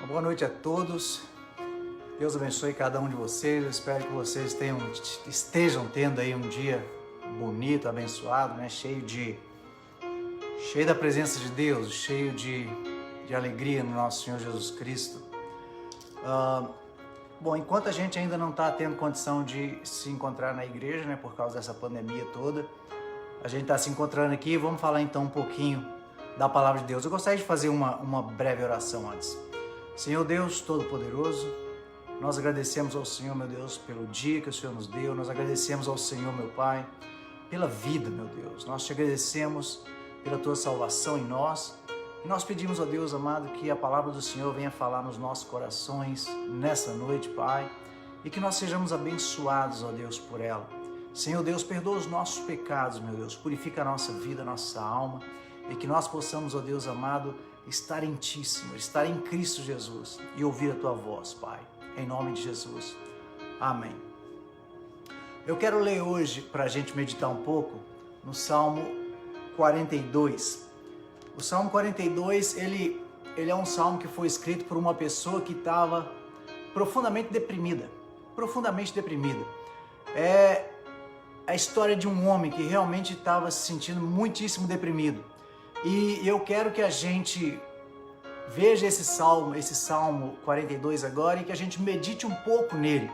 Boa noite a todos. Deus abençoe cada um de vocês. Eu espero que vocês estejam tendo aí um dia bonito, abençoado, né? Cheio da presença de Deus, cheio de alegria no nosso Senhor Jesus Cristo. Bom, enquanto a gente ainda não está tendo condição de se encontrar na igreja, né, por causa dessa pandemia toda, a gente está se encontrando aqui e vamos falar então um pouquinho da Palavra de Deus. Eu gostaria de fazer uma breve oração antes. Senhor Deus Todo-Poderoso, nós agradecemos ao Senhor, meu Deus, pelo dia que o Senhor nos deu. Nós agradecemos ao Senhor, meu Pai, pela vida, meu Deus. Nós te agradecemos pela tua salvação em nós. E nós pedimos, ó Deus amado, que a palavra do Senhor venha falar nos nossos corações nessa noite, Pai, e que nós sejamos abençoados, ó Deus, por ela. Senhor Deus, perdoa os nossos pecados, meu Deus, purifica a nossa vida, a nossa alma, e que nós possamos, ó Deus amado, estar em Ti, Senhor, estar em Cristo Jesus e ouvir a Tua voz, Pai, em nome de Jesus. Amém. Eu quero ler hoje, para a gente meditar um pouco, no Salmo 42. O Salmo 42, ele é um salmo que foi escrito por uma pessoa que estava profundamente deprimida. É a história de um homem que realmente estava se sentindo muitíssimo deprimido. E eu quero que a gente veja esse Salmo 42 agora, e que a gente medite um pouco nele.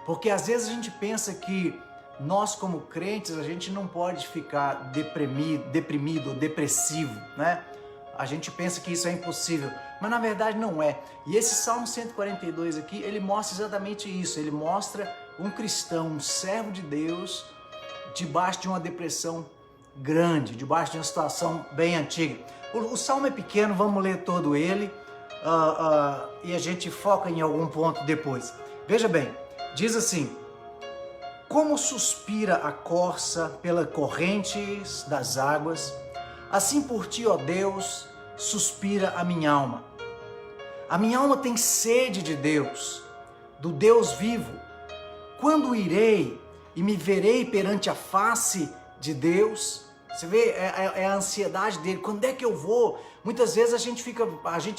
Porque às vezes a gente pensa que nós, como crentes, a gente não pode ficar deprimido ou depressivo, né? A gente pensa que isso é impossível, mas na verdade não é. E esse Salmo 142 aqui, ele mostra exatamente isso. Ele mostra um cristão, um servo de Deus, debaixo de uma depressão grande, debaixo de uma situação bem antiga. O Salmo é pequeno, vamos ler todo ele e a gente foca em algum ponto depois. Veja bem, diz assim: como suspira a corça pela correntes das águas, assim por ti, ó Deus, suspira a minha alma. A minha alma tem sede de Deus, do Deus vivo. Quando irei e me verei perante a face de Deus? Você vê, é a ansiedade dele. Quando é que eu vou? Muitas vezes a gente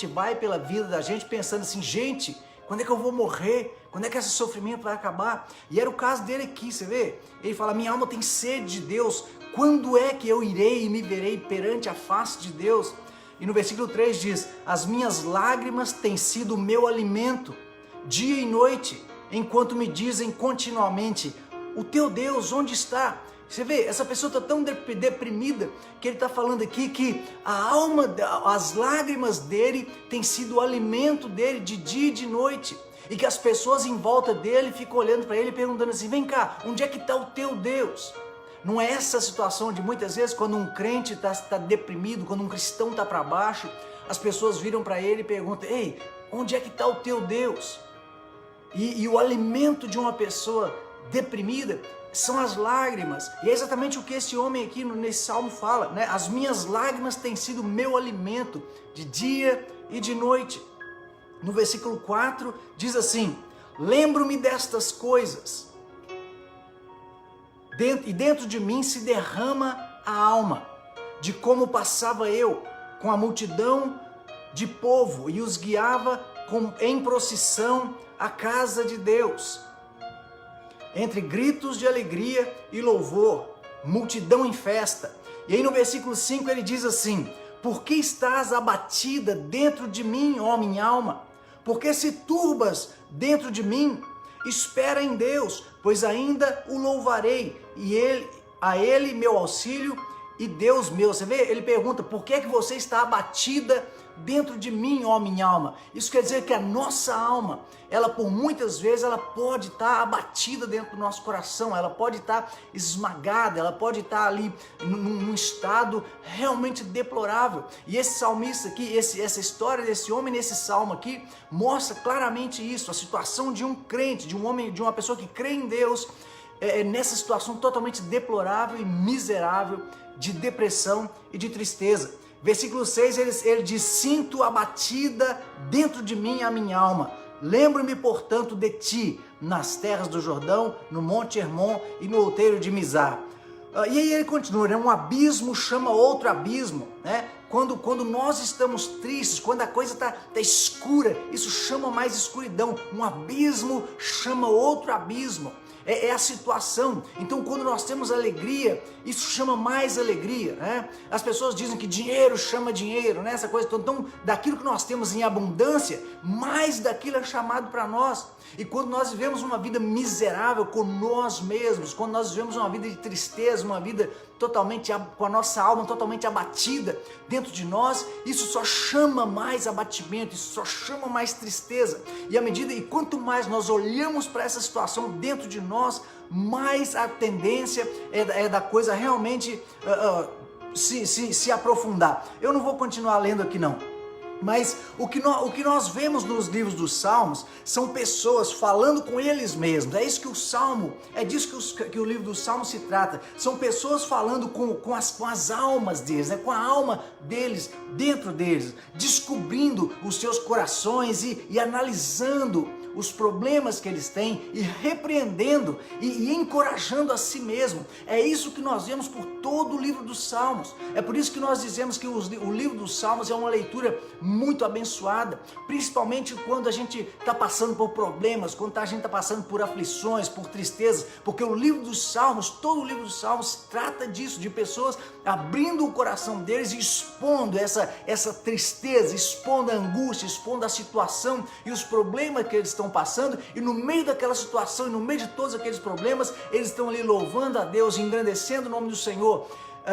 vai pela vida da gente pensando assim: gente, quando é que eu vou morrer? Quando é que esse sofrimento vai acabar? E era o caso dele aqui, você vê? Ele fala: minha alma tem sede de Deus. Quando é que eu irei e me verei perante a face de Deus? E no versículo 3 diz: as minhas lágrimas têm sido o meu alimento, dia e noite, enquanto me dizem continuamente: o teu Deus onde está? Você vê, essa pessoa está tão deprimida que ele está falando aqui que as lágrimas dele têm sido o alimento dele de dia e de noite, e que as pessoas em volta dele ficam olhando para ele e perguntando assim: vem cá, onde é que está o teu Deus? Não é essa a situação de muitas vezes quando um crente está deprimido, quando um cristão está para baixo, as pessoas viram para ele e perguntam: ei, onde é que está o teu Deus? E o alimento de uma pessoa deprimida são as lágrimas. E é exatamente o que esse homem aqui nesse salmo fala, né? As minhas lágrimas têm sido meu alimento de dia e de noite. No versículo 4 diz assim: lembro-me destas coisas, e dentro de mim se derrama a alma, de como passava eu com a multidão de povo e os guiava em procissão à casa de Deus, entre gritos de alegria e louvor, multidão em festa. E aí no versículo 5 ele diz assim: por que estás abatida dentro de mim, ó minha alma? Por que se turbas dentro de mim? Espera em Deus, pois ainda o louvarei, e a ele meu auxílio e Deus meu. Você vê, ele pergunta: por que é que você está abatida dentro de mim, ó minha alma? Isso quer dizer que a nossa alma, ela por muitas vezes, ela pode estar abatida dentro do nosso coração, ela pode estar esmagada, ela pode estar ali num estado realmente deplorável. E esse salmista aqui, essa história desse homem nesse salmo aqui, mostra claramente isso, a situação de um crente, de um homem, de uma pessoa que crê em Deus, nessa situação totalmente deplorável e miserável, de depressão e de tristeza. Versículo 6, ele diz: sinto abatida dentro de mim a minha alma. Lembro-me, portanto, de ti, nas terras do Jordão, no Monte Hermon e no outeiro de Mizar. E aí ele continua, né? Um abismo chama outro abismo, né? Quando nós estamos tristes, quando a coisa está escura, isso chama mais escuridão. Um abismo chama outro abismo. É a situação. Então, quando nós temos alegria, isso chama mais alegria, né? As pessoas dizem que dinheiro chama dinheiro, né? Essa coisa. Então, daquilo que nós temos em abundância, mais daquilo é chamado para nós. E quando nós vivemos uma vida miserável com nós mesmos, quando nós vivemos uma vida de tristeza, uma vida totalmente com a nossa alma totalmente abatida dentro de nós, isso só chama mais abatimento, isso só chama mais tristeza. E quanto mais nós olhamos para essa situação dentro de nós, mais a tendência é da coisa realmente se aprofundar. Eu não vou continuar lendo aqui não. Mas o que nós vemos nos livros dos Salmos são pessoas falando com eles mesmos. É isso que o Salmo, é disso que o livro dos Salmos se trata. São pessoas falando com as almas deles, né? Com a alma deles, dentro deles, descobrindo os seus corações e analisando os problemas que eles têm e repreendendo e encorajando a si mesmo. É isso que nós vemos por todo o livro dos Salmos. É por isso que nós dizemos que o livro dos Salmos é uma leitura muito abençoada, principalmente quando a gente está passando por problemas, quando a gente está passando por aflições, por tristezas, porque o livro dos Salmos, todo o livro dos Salmos trata disso, de pessoas abrindo o coração deles e expondo essa tristeza, expondo a angústia, expondo a situação e os problemas que eles estão passando, e no meio daquela situação e no meio de todos aqueles problemas, eles estão ali louvando a Deus, engrandecendo o nome do Senhor,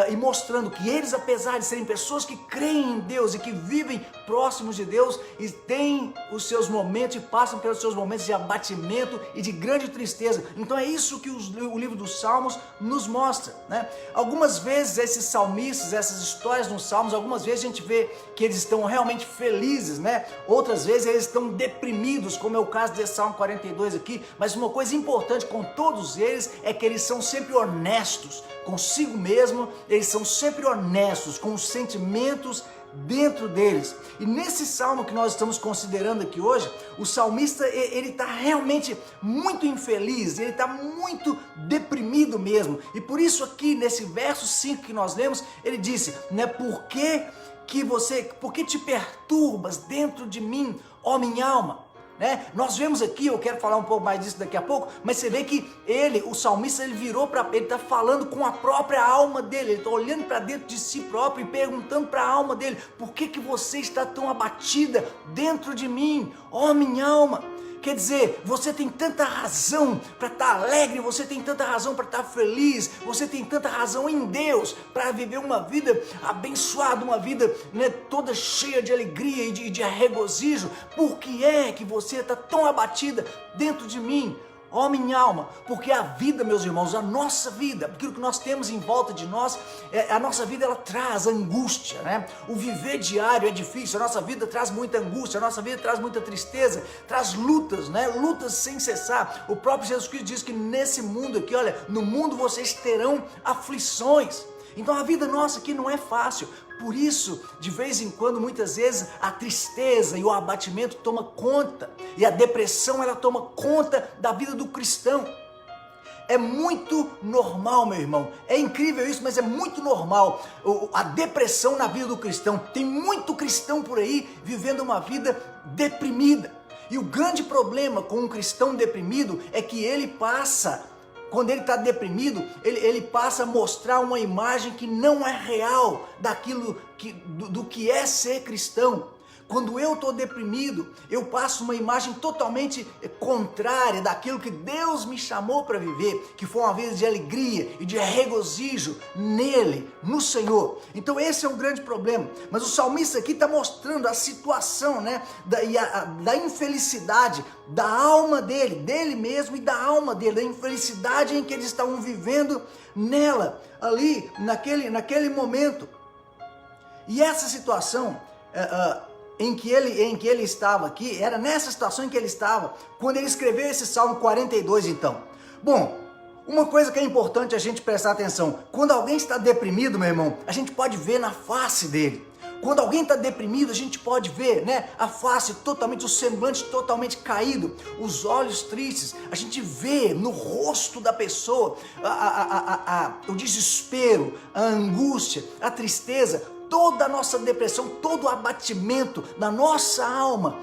e mostrando que eles, apesar de serem pessoas que creem em Deus e que vivem próximos de Deus, e têm os seus momentos e passam pelos seus momentos de abatimento e de grande tristeza. Então é isso que o livro dos Salmos nos mostra, né? Algumas vezes esses salmistas, essas histórias nos Salmos, algumas vezes a gente vê que eles estão realmente felizes, né? Outras vezes eles estão deprimidos, como é o caso desse Salmo 42 aqui. Mas uma coisa importante com todos eles é que eles são sempre honestos consigo mesmo, eles são sempre honestos com os sentimentos dentro deles. E nesse salmo que nós estamos considerando aqui hoje, o salmista, ele está realmente muito infeliz, ele está muito deprimido mesmo. E por isso aqui nesse verso 5 que nós lemos, ele disse, né, por que te perturbas dentro de mim, ó minha alma? Né? Nós vemos aqui, eu quero falar um pouco mais disso daqui a pouco, mas você vê que o salmista, ele está falando com a própria alma dele, ele está olhando para dentro de si próprio e perguntando para a alma dele, por que você está tão abatida dentro de mim, ó minha alma? Quer dizer, você tem tanta razão para estar alegre, você tem tanta razão para estar feliz, você tem tanta razão em Deus para viver uma vida abençoada, uma vida, né, toda cheia de alegria e de regozijo. Por que é que você está tão abatida dentro de mim? Ó minha alma, porque a vida, meus irmãos, a nossa vida, aquilo que nós temos em volta de nós, a nossa vida ela traz angústia, né? O viver diário é difícil, a nossa vida traz muita angústia, a nossa vida traz muita tristeza, traz lutas, né? Lutas sem cessar. O próprio Jesus Cristo diz que nesse mundo aqui, olha, no mundo vocês terão aflições. Então a vida nossa aqui não é fácil. Por isso, de vez em quando, muitas vezes, a tristeza e o abatimento toma conta, e a depressão ela toma conta da vida do cristão. É muito normal, meu irmão, é incrível isso, mas é muito normal a depressão na vida do cristão. Tem muito cristão por aí vivendo uma vida deprimida, e o grande problema com um cristão deprimido é que ele passa... Quando ele está deprimido, ele passa a mostrar uma imagem que não é real do que é ser cristão. Quando eu estou deprimido, eu passo uma imagem totalmente contrária daquilo que Deus me chamou para viver, que foi uma vida de alegria e de regozijo nele, no Senhor. Então esse é o grande problema. Mas o salmista aqui está mostrando a situação, né, da infelicidade da alma dele mesmo e da alma dele, da infelicidade em que eles estavam vivendo nela, ali, naquele momento. E essa situação... em que ele estava aqui, era nessa situação em que ele estava, quando ele escreveu esse Salmo 42 então. Bom, uma coisa que é importante a gente prestar atenção, quando alguém está deprimido, meu irmão, a gente pode ver na face dele. Quando alguém está deprimido, a gente pode ver, né, a face totalmente, o semblante totalmente caído, os olhos tristes. A gente vê no rosto da pessoa o desespero, a angústia, a tristeza, toda a nossa depressão, todo o abatimento na nossa alma,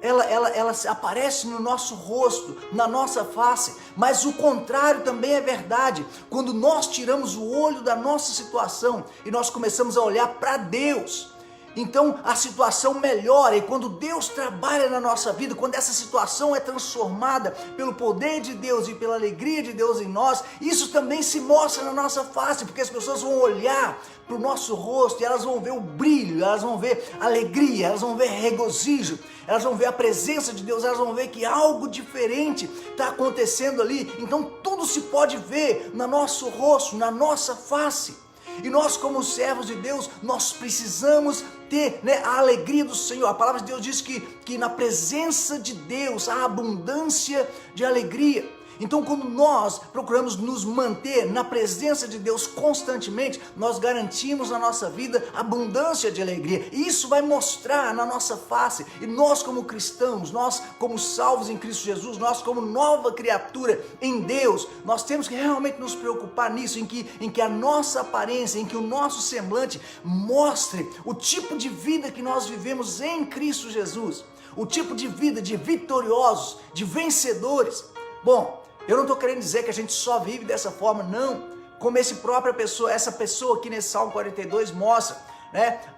ela aparece no nosso rosto, na nossa face, mas o contrário também é verdade. Quando nós tiramos o olho da nossa situação e nós começamos a olhar para Deus, então a situação melhora, e quando Deus trabalha na nossa vida, quando essa situação é transformada pelo poder de Deus e pela alegria de Deus em nós, isso também se mostra na nossa face, porque as pessoas vão olhar para o nosso rosto e elas vão ver o brilho, elas vão ver alegria, elas vão ver regozijo, elas vão ver a presença de Deus, elas vão ver que algo diferente está acontecendo ali. Então tudo se pode ver no nosso rosto, na nossa face. E nós, como servos de Deus, nós precisamos ter, a alegria do Senhor. A palavra de Deus diz que na presença de Deus há abundância de alegria. Então, quando nós procuramos nos manter na presença de Deus constantemente, nós garantimos na nossa vida abundância de alegria. E isso vai mostrar na nossa face. E nós, como cristãos, nós como salvos em Cristo Jesus, nós como nova criatura em Deus, nós temos que realmente nos preocupar nisso, em que a nossa aparência, em que o nosso semblante mostre o tipo de vida que nós vivemos em Cristo Jesus. O tipo de vida de vitoriosos, de vencedores. Bom, eu não estou querendo dizer que a gente só vive dessa forma, não. Como essa pessoa aqui nesse Salmo 42 mostra,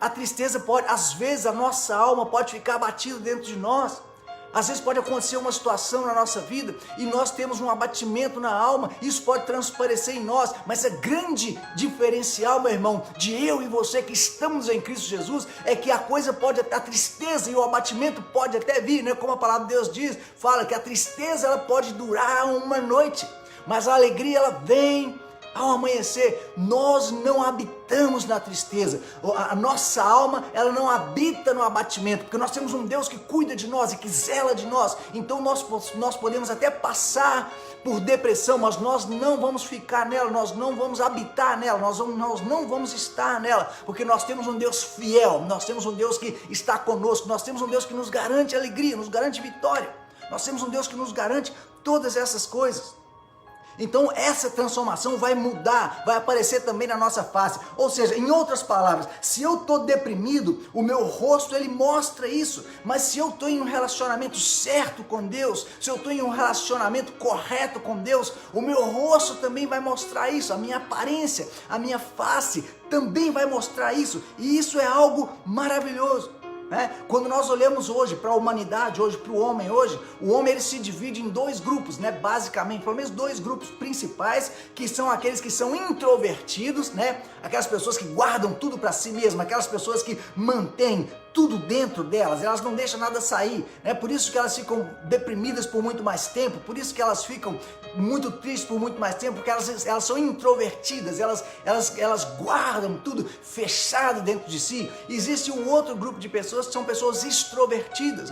a tristeza pode, às vezes a nossa alma pode ficar abatida dentro de nós. Às vezes pode acontecer uma situação na nossa vida e nós temos um abatimento na alma, isso pode transparecer em nós, mas a grande diferencial, meu irmão, de eu e você que estamos em Cristo Jesus, é que a tristeza e o abatimento pode até vir, como a palavra de Deus diz, fala que a tristeza ela pode durar uma noite, mas a alegria ela vem ao amanhecer. Nós não habitamos na tristeza, a nossa alma ela não habita no abatimento, porque nós temos um Deus que cuida de nós e que zela de nós. Então nós podemos até passar por depressão, mas nós não vamos ficar nela, nós não vamos habitar nela, nós não vamos estar nela, porque nós temos um Deus fiel, nós temos um Deus que está conosco, nós temos um Deus que nos garante alegria, nos garante vitória, nós temos um Deus que nos garante todas essas coisas. Então essa transformação vai mudar, vai aparecer também na nossa face. Ou seja, em outras palavras, se eu estou deprimido, o meu rosto ele mostra isso. Mas se eu estou em um relacionamento certo com Deus, se eu estou em um relacionamento correto com Deus, o meu rosto também vai mostrar isso. A minha aparência, a minha face também vai mostrar isso. E isso é algo maravilhoso. Quando nós olhamos hoje para a humanidade, hoje para o homem o homem ele se divide em dois grupos, basicamente, pelo menos dois grupos principais, que são aqueles que são introvertidos, aquelas pessoas que guardam tudo para si mesmas, aquelas pessoas que mantêm tudo dentro delas, elas não deixam nada sair, por isso que elas ficam deprimidas por muito mais tempo, por isso que elas ficam muito tristes por muito mais tempo, porque elas são introvertidas, elas guardam tudo fechado dentro de si. Existe um outro grupo de pessoas que são pessoas extrovertidas,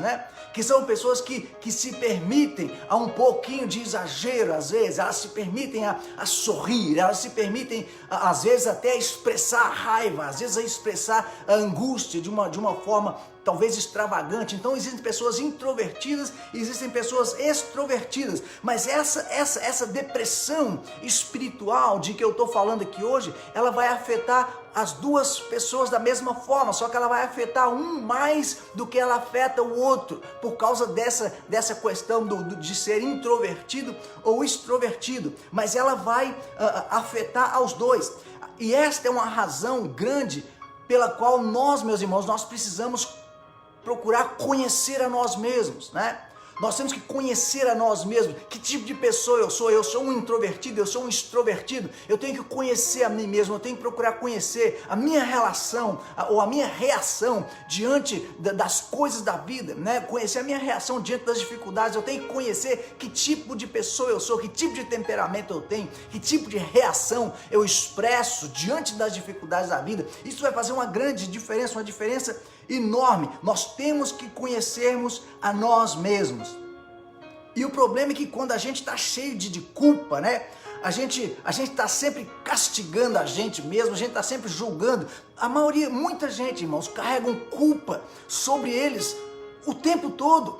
que são pessoas que se permitem a um pouquinho de exagero, às vezes, elas se permitem a sorrir, elas se permitem, às vezes, até a expressar a raiva, às vezes a expressar a angústia de uma forma talvez extravagante. Então existem pessoas introvertidas e existem pessoas extrovertidas, mas essa depressão espiritual de que eu estou falando aqui hoje, ela vai afetar as duas pessoas da mesma forma, só que ela vai afetar um mais do que ela afeta o outro, por causa dessa questão de ser introvertido ou extrovertido, mas ela vai afetar aos dois. E esta é uma razão grande pela qual nós, meus irmãos, nós precisamos procurar conhecer a nós mesmos, Nós temos que conhecer a nós mesmos. Que tipo de pessoa eu sou? Eu sou um introvertido? Eu sou um extrovertido? Eu tenho que conhecer a mim mesmo, eu tenho que procurar conhecer a minha relação ou a minha reação diante das coisas da vida, Conhecer a minha reação diante das dificuldades. Eu tenho que conhecer que tipo de pessoa eu sou, que tipo de temperamento eu tenho, que tipo de reação eu expresso diante das dificuldades da vida. Isso vai fazer uma grande diferença, uma diferença enorme. Nós temos que conhecermos a nós mesmos. E o problema é que quando a gente está cheio de culpa, a gente está sempre castigando a gente mesmo, a gente está sempre julgando. Muita gente, irmãos, carregam culpa sobre eles o tempo todo.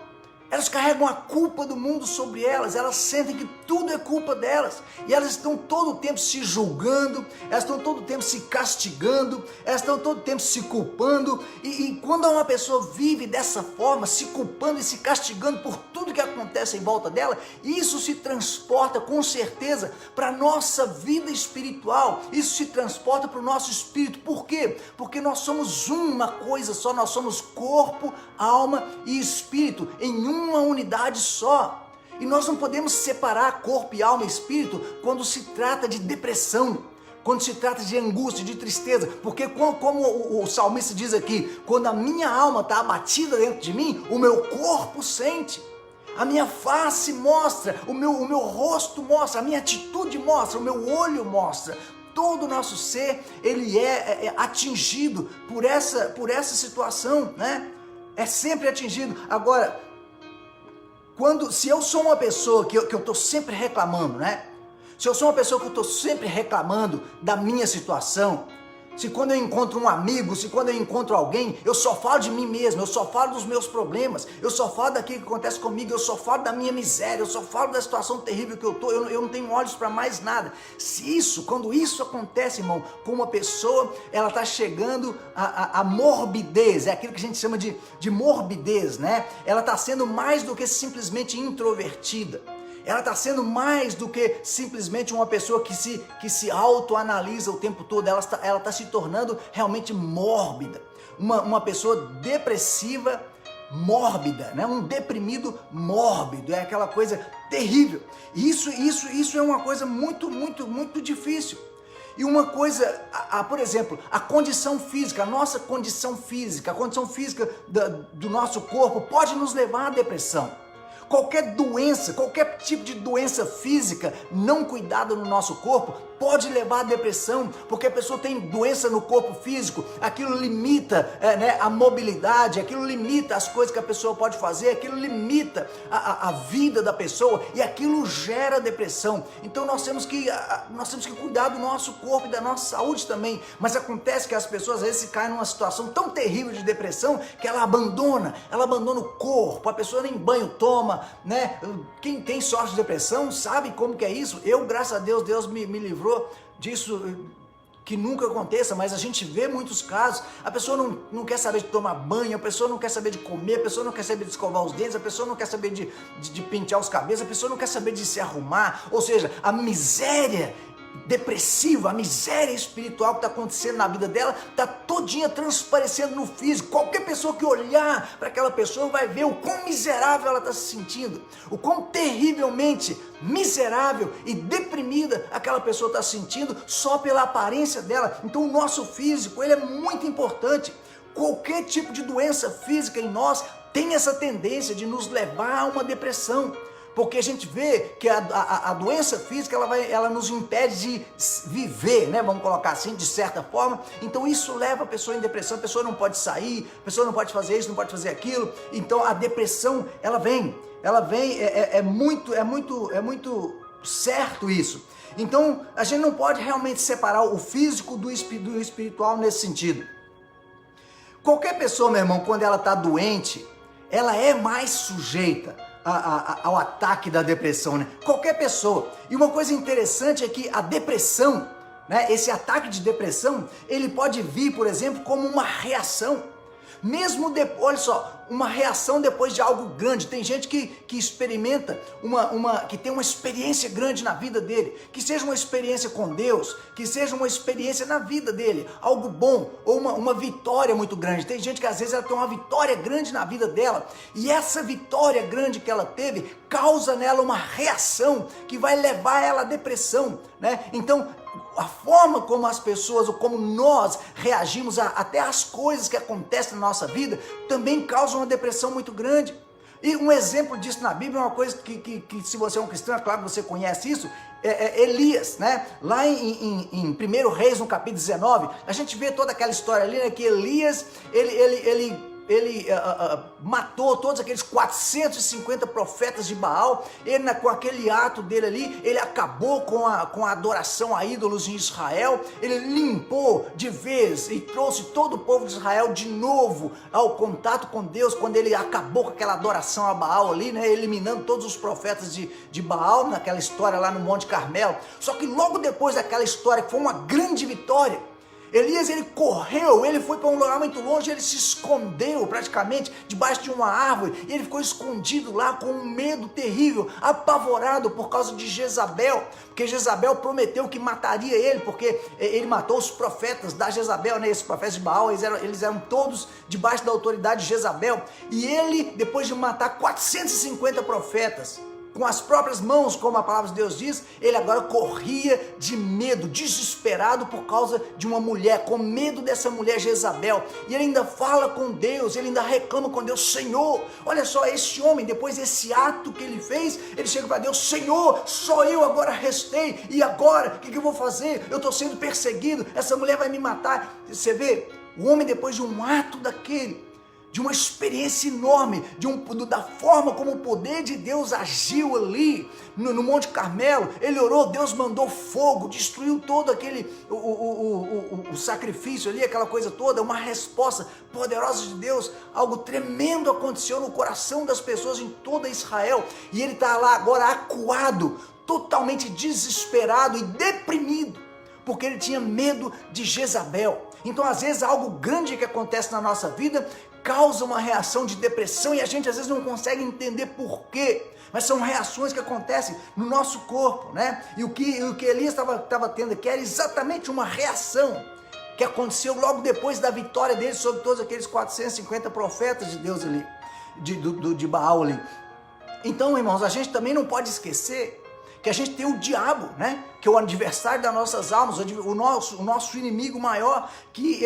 Elas carregam a culpa do mundo sobre elas, elas sentem que tudo é culpa delas. E elas estão todo o tempo se julgando, elas estão todo o tempo se castigando, elas estão todo o tempo se culpando. E quando uma pessoa vive dessa forma, se culpando e se castigando por tudo que acontece em volta dela, isso se transporta com certeza para a nossa vida espiritual, isso se transporta para o nosso espírito. Por quê? Porque nós somos uma coisa só, nós somos corpo, alma e espírito em uma unidade só. E nós não podemos separar corpo e alma e espírito quando se trata de depressão, quando se trata de angústia, de tristeza, porque como o salmista diz aqui, quando a minha alma está abatida dentro de mim, o meu corpo sente, a minha face mostra, o meu rosto mostra, a minha atitude mostra, o meu olho mostra. Todo o nosso ser, ele é atingido por essa situação, né? É sempre atingido. Agora, se eu sou uma pessoa que eu estou sempre reclamando, né? Se eu sou uma pessoa que eu estou sempre reclamando da minha situação, se quando eu encontro um amigo, se quando eu encontro alguém, eu só falo de mim mesmo, eu só falo dos meus problemas, eu só falo daquilo que acontece comigo, eu só falo da minha miséria, eu só falo da situação terrível que eu estou, eu não tenho olhos para mais nada. Quando isso acontece, irmão, com uma pessoa, ela está chegando a morbidez, é aquilo que a gente chama de morbidez, né? Ela está sendo mais do que simplesmente introvertida. Ela está sendo mais do que simplesmente uma pessoa que se autoanalisa o tempo todo. Ela está se tornando realmente mórbida. Uma pessoa depressiva mórbida, né? Um deprimido mórbido. É aquela coisa terrível. Isso é uma coisa muito, muito, muito difícil. E uma coisa, por exemplo, a condição física, a nossa condição física, a condição física do nosso corpo pode nos levar à depressão. Qualquer doença, qualquer tipo de doença física não cuidada no nosso corpo pode levar à depressão, porque a pessoa tem doença no corpo físico, aquilo limita a mobilidade, aquilo limita as coisas que a pessoa pode fazer, aquilo limita a vida da pessoa e aquilo gera depressão. Então nós temos que cuidar do nosso corpo e da nossa saúde também, mas acontece que as pessoas às vezes caem numa situação tão terrível de depressão que ela abandona o corpo, a pessoa nem banho toma, né? Quem tem sorte de depressão sabe como que é isso. Eu, graças a Deus me livrou disso, que nunca aconteça, mas a gente vê muitos casos, a pessoa não quer saber de tomar banho, a pessoa não quer saber de comer, a pessoa não quer saber de escovar os dentes, a pessoa não quer saber de pentear os cabelos, a pessoa não quer saber de se arrumar, ou seja, a miséria depressiva, a miséria espiritual que está acontecendo na vida dela, está todinha transparecendo no físico. Qualquer pessoa que olhar para aquela pessoa vai ver o quão miserável ela está se sentindo, o quão terrivelmente miserável e deprimida aquela pessoa está se sentindo só pela aparência dela. Então o nosso físico, ele é muito importante. Qualquer tipo de doença física em nós tem essa tendência de nos levar a uma depressão. Porque a gente vê que a doença física ela nos impede de viver, né? Vamos colocar assim, de certa forma. Então isso leva a pessoa em depressão, a pessoa não pode sair, a pessoa não pode fazer isso, não pode fazer aquilo. Então a depressão, ela vem, é muito certo isso. Então a gente não pode realmente separar o físico do espiritual nesse sentido. Qualquer pessoa, meu irmão, quando ela está doente, ela é mais sujeita ao ataque da depressão, né? Qualquer pessoa. E uma coisa interessante é que a depressão, né, esse ataque de depressão, ele pode vir, por exemplo, como uma reação. Mesmo depois, olha só, uma reação depois de algo grande. Tem gente que experimenta, que tem uma experiência grande na vida dele, que seja uma experiência com Deus, que seja uma experiência na vida dele, algo bom, ou uma vitória muito grande. Tem gente que às vezes ela tem uma vitória grande na vida dela, e essa vitória grande que ela teve, causa nela uma reação que vai levar ela à depressão, né? Então, a forma como as pessoas, ou como nós reagimos até às coisas que acontecem na nossa vida, também causa uma depressão muito grande. E um exemplo disso na Bíblia é uma coisa que se você é um cristão, é claro que você conhece isso, Elias, né? Lá em 1 Reis, no capítulo 19, a gente vê toda aquela história ali, né? Que Elias, ele matou todos aqueles 450 profetas de Baal. Ele, com aquele ato dele ali, ele acabou com a adoração a ídolos em Israel. Ele limpou de vez e trouxe todo o povo de Israel de novo ao contato com Deus, quando ele acabou com aquela adoração a Baal ali, né, eliminando todos os profetas de Baal, naquela história lá no Monte Carmelo. Só que logo depois daquela história, que foi uma grande vitória, Elias, ele correu, ele foi para um lugar muito longe, ele se escondeu praticamente debaixo de uma árvore, e ele ficou escondido lá com um medo terrível, apavorado por causa de Jezabel, porque Jezabel prometeu que mataria ele, porque ele matou os profetas da Jezabel, né? Esses profetas de Baal, eles eram todos debaixo da autoridade de Jezabel, e ele, depois de matar 450 profetas, com as próprias mãos, como a palavra de Deus diz, ele agora corria de medo, desesperado por causa de uma mulher, com medo dessa mulher Jezabel, e ele ainda fala com Deus, ele ainda reclama com Deus: Senhor, olha só, esse homem, depois desse ato que ele fez, ele chega para Deus: Senhor, só eu agora restei, e agora, o que eu vou fazer? Eu estou sendo perseguido, essa mulher vai me matar. Você vê, o homem, depois de um ato daquele, de uma experiência enorme, da forma como o poder de Deus agiu ali no Monte Carmelo, ele orou, Deus mandou fogo, destruiu todo aquele, o sacrifício ali, aquela coisa toda, uma resposta poderosa de Deus, algo tremendo aconteceu no coração das pessoas em toda Israel, e ele está lá agora acuado, totalmente desesperado e deprimido, porque ele tinha medo de Jezabel. Então, às vezes, algo grande que acontece na nossa vida causa uma reação de depressão, e a gente às vezes não consegue entender por quê, mas são reações que acontecem no nosso corpo, né? E o que Elias estava tendo aqui era exatamente uma reação que aconteceu logo depois da vitória dele sobre todos aqueles 450 profetas de Deus ali, de Baal ali. Então, irmãos, a gente também não pode esquecer que a gente tem o diabo, né? Que é o adversário das nossas almas, o nosso inimigo maior, que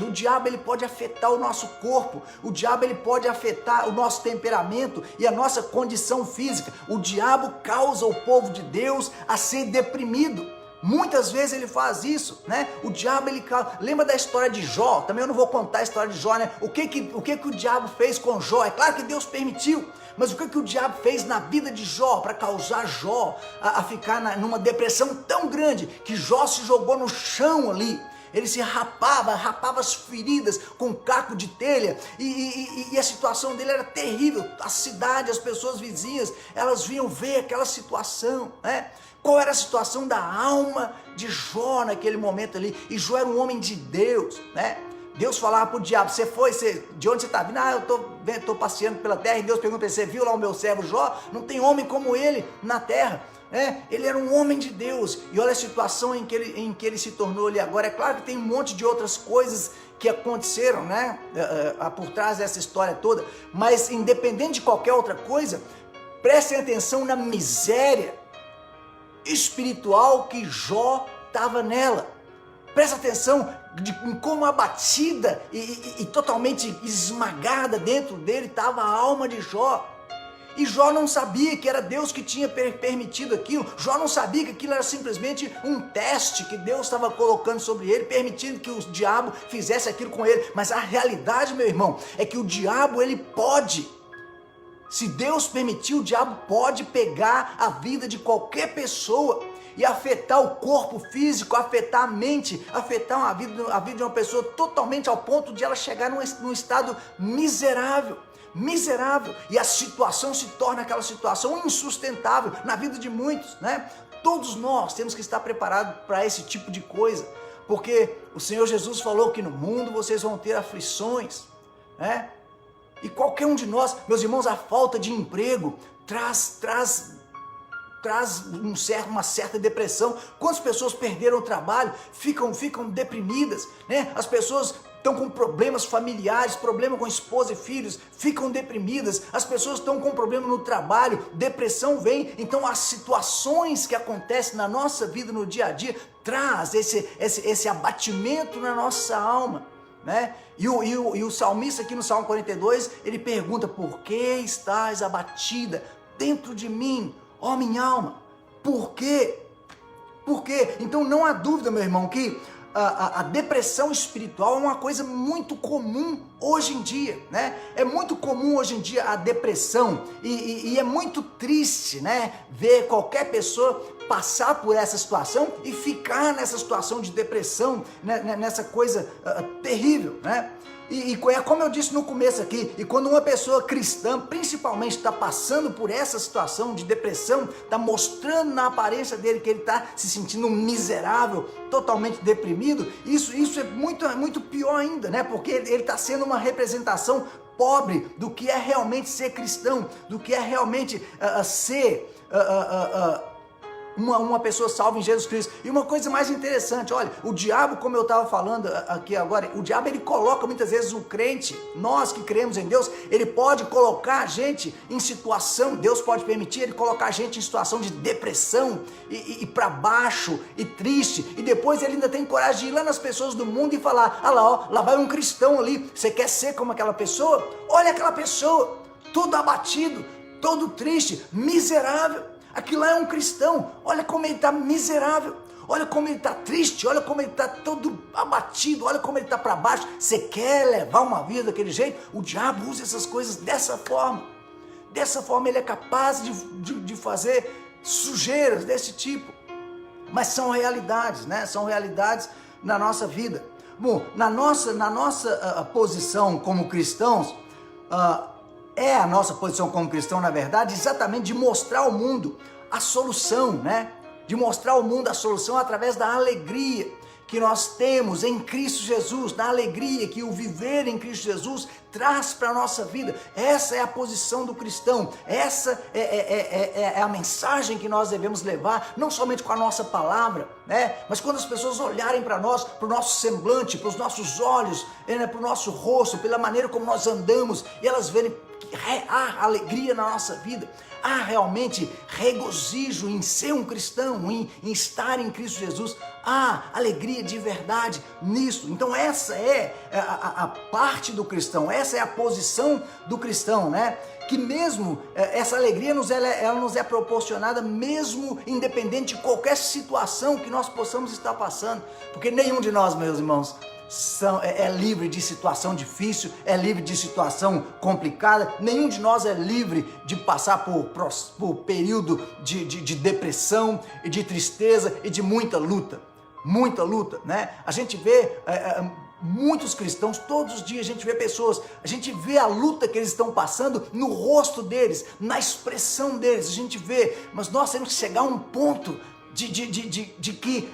o diabo ele pode afetar o nosso corpo, o diabo ele pode afetar o nosso temperamento e a nossa condição física. O diabo causa o povo de Deus a ser deprimido. Muitas vezes ele faz isso, né? O diabo, lembra da história de Jó? Também eu não vou contar a história de Jó, né? O que o diabo fez com Jó? É claro que Deus permitiu, mas o que o diabo fez na vida de Jó para causar Jó a ficar numa depressão tão grande que Jó se jogou no chão ali? Ele se rapava as feridas com caco de telha, e a situação dele era terrível. A cidade, as pessoas vizinhas, elas vinham ver aquela situação, né? Qual era a situação da alma de Jó naquele momento ali? E Jó era um homem de Deus, né? Deus falava para o diabo: de onde você está vindo? Eu estou passeando pela terra. E Deus pergunta para ele: você viu lá o meu servo Jó? Não tem homem como ele na terra. Ele era um homem de Deus, e olha a situação em que ele se tornou ali agora. É claro que tem um monte de outras coisas que aconteceram, né, por trás dessa história toda, mas independente de qualquer outra coisa, prestem atenção na miséria espiritual que Jó estava nela. Presta atenção em como abatida e totalmente esmagada dentro dele estava a alma de Jó. E Jó não sabia que era Deus que tinha permitido aquilo. Jó não sabia que aquilo era simplesmente um teste que Deus estava colocando sobre ele, permitindo que o diabo fizesse aquilo com ele. Mas a realidade, meu irmão, é que o diabo, ele pode, se Deus permitir, o diabo pode pegar a vida de qualquer pessoa e afetar o corpo físico, afetar a mente, afetar a vida de uma pessoa totalmente ao ponto de ela chegar num estado miserável, e a situação se torna aquela situação insustentável na vida de muitos, né? Todos nós temos que estar preparados para esse tipo de coisa, porque o Senhor Jesus falou que no mundo vocês vão ter aflições, né? E qualquer um de nós, meus irmãos, a falta de emprego traz uma certa depressão. Quantas pessoas perderam o trabalho, ficam deprimidas, né? As pessoas estão com problemas familiares, problema com esposa e filhos, ficam deprimidas. As pessoas estão com problema no trabalho, depressão vem. Então as situações que acontecem na nossa vida no dia a dia traz esse abatimento na nossa alma, né? E o salmista aqui no Salmo 42, ele pergunta: por que estás abatida dentro de mim, ó minha alma? Por quê? Por quê? Então não há dúvida, meu irmão, que a depressão espiritual é uma coisa muito comum hoje em dia, né? É muito comum hoje em dia a depressão e é muito triste, né? Ver qualquer pessoa passar por essa situação e ficar nessa situação de depressão, né? Nessa coisa terrível, né? E é como eu disse no começo aqui, e quando uma pessoa cristã, principalmente, está passando por essa situação de depressão, está mostrando na aparência dele que ele está se sentindo miserável, totalmente deprimido, isso é muito pior ainda, né? Porque ele está sendo uma representação pobre do que é realmente ser cristão, do que é realmente ser uma pessoa salva em Jesus Cristo. E uma coisa mais interessante, olha, o diabo, como eu estava falando aqui agora, o diabo ele coloca muitas vezes o crente, nós que cremos em Deus, ele pode colocar a gente em situação, Deus pode permitir ele colocar a gente em situação de depressão e para baixo e triste, e depois ele ainda tem coragem de ir lá nas pessoas do mundo e falar, ah lá, ó, lá vai um cristão ali, você quer ser como aquela pessoa? Olha aquela pessoa, todo abatido, todo triste, miserável. Aquilo lá é um cristão, olha como ele está miserável, olha como ele está triste, olha como ele está todo abatido, olha como ele está para baixo. Você quer levar uma vida daquele jeito? O diabo usa essas coisas dessa forma ele é capaz de fazer sujeiras desse tipo, mas são realidades, né? São realidades na nossa vida. Bom, na nossa posição como cristãos, é a nossa posição como cristão, na verdade, exatamente de mostrar ao mundo a solução, né? De mostrar ao mundo a solução através da alegria que nós temos em Cristo Jesus, da alegria que o viver em Cristo Jesus traz para a nossa vida. Essa é a posição do cristão, essa é a mensagem que nós devemos levar, não somente com a nossa palavra, né? Mas quando as pessoas olharem para nós, para o nosso semblante, para os nossos olhos, para o nosso rosto, pela maneira como nós andamos, e elas verem que há alegria na nossa vida, há realmente regozijo em ser um cristão, em estar em Cristo Jesus, há alegria de verdade nisso. Então essa é a parte do cristão, essa é a posição do cristão, né? Que mesmo essa alegria ela nos é proporcionada mesmo independente de qualquer situação que nós possamos estar passando, porque nenhum de nós, meus irmãos, é livre de situação difícil, é livre de situação complicada. Nenhum de nós é livre de passar por período de depressão e de tristeza e de muita luta, né? A gente vê muitos cristãos, todos os dias a gente vê pessoas, a gente vê a luta que eles estão passando no rosto deles, na expressão deles, a gente vê, mas nós temos que chegar a um ponto de que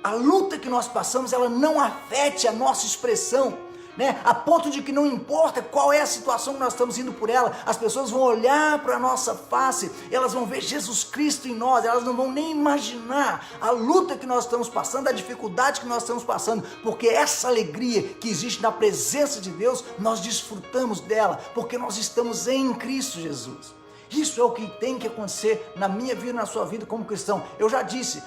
a luta que nós passamos, ela não afete a nossa expressão, né? A ponto de que não importa qual é a situação que nós estamos indo por ela, as pessoas vão olhar para a nossa face, elas vão ver Jesus Cristo em nós, elas não vão nem imaginar a luta que nós estamos passando, a dificuldade que nós estamos passando, porque essa alegria que existe na presença de Deus, nós desfrutamos dela, porque nós estamos em Cristo Jesus. Isso é o que tem que acontecer na minha vida e na sua vida como cristão. Eu já disse,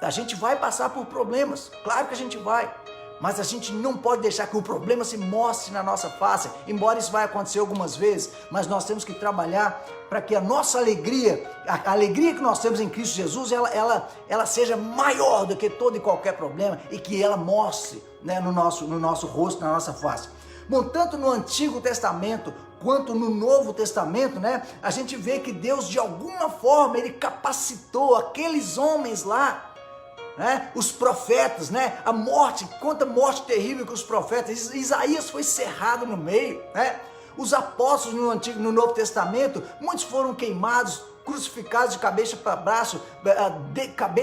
a gente vai passar por problemas, claro que a gente vai, mas a gente não pode deixar que o problema se mostre na nossa face, embora isso vai acontecer algumas vezes, mas nós temos que trabalhar para que a nossa alegria, a alegria que nós temos em Cristo Jesus, ela seja maior do que todo e qualquer problema e que ela mostre, né, no nosso rosto, na nossa face. Bom, tanto no Antigo Testamento quanto no Novo Testamento, né, a gente vê que Deus de alguma forma ele capacitou aqueles homens lá, né, os profetas, né, a morte, quanta morte terrível que os profetas, Isaías foi cerrado no meio, né, os apóstolos no Novo Testamento, muitos foram queimados, crucificados de cabeça para braço,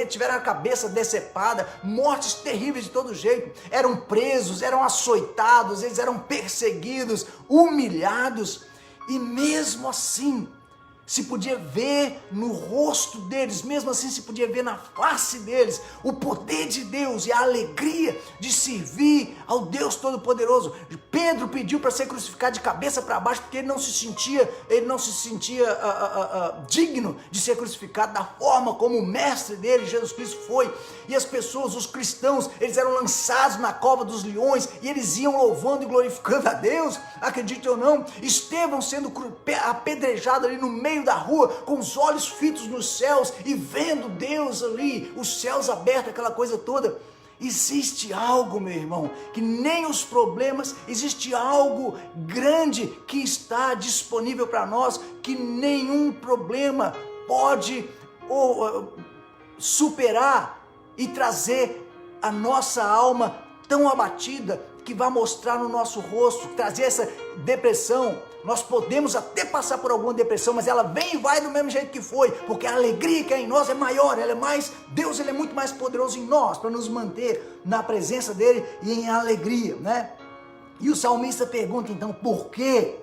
tiveram a cabeça decepada, mortes terríveis de todo jeito, eram presos, eram açoitados, eles eram perseguidos, humilhados, e mesmo assim, se podia ver no rosto deles, mesmo assim se podia ver na face deles o poder de Deus e a alegria de servir ao Deus Todo-Poderoso. Pedro pediu para ser crucificado de cabeça para baixo porque ele não se sentia digno de ser crucificado da forma como o mestre dele, Jesus Cristo, foi. E as pessoas, os cristãos, eles eram lançados na cova dos leões e eles iam louvando e glorificando a Deus, acredite ou não. Estevão sendo apedrejado ali no meio da rua, com os olhos fitos nos céus e vendo Deus ali, os céus abertos, aquela coisa toda. Existe algo, meu irmão, que nem os problemas, existe algo grande que está disponível para nós, que nenhum problema pode superar e trazer a nossa alma tão abatida, que vai mostrar no nosso rosto, trazer essa depressão. Nós podemos até passar por alguma depressão, mas ela vem e vai do mesmo jeito que foi, porque a alegria que é em nós é maior, ela é mais, Deus ele é muito mais poderoso em nós, para nos manter na presença dele e em alegria, né? E o salmista pergunta então, por quê?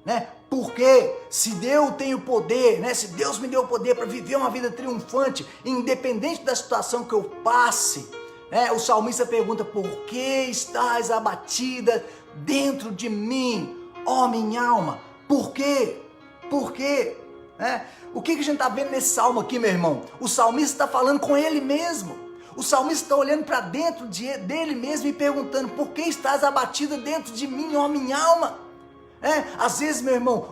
Né? Porque se eu tenho poder, né? Se Deus me deu o poder para viver uma vida triunfante, independente da situação que eu passe, né? O salmista pergunta, por que estás abatida dentro de mim, ó minha alma? Por quê? Por quê? Né? O que a gente está vendo nesse salmo aqui, meu irmão? O salmista está falando com ele mesmo. O salmista está olhando para dentro dele mesmo e perguntando, por que estás abatida dentro de mim, ó minha alma? Às vezes, meu irmão,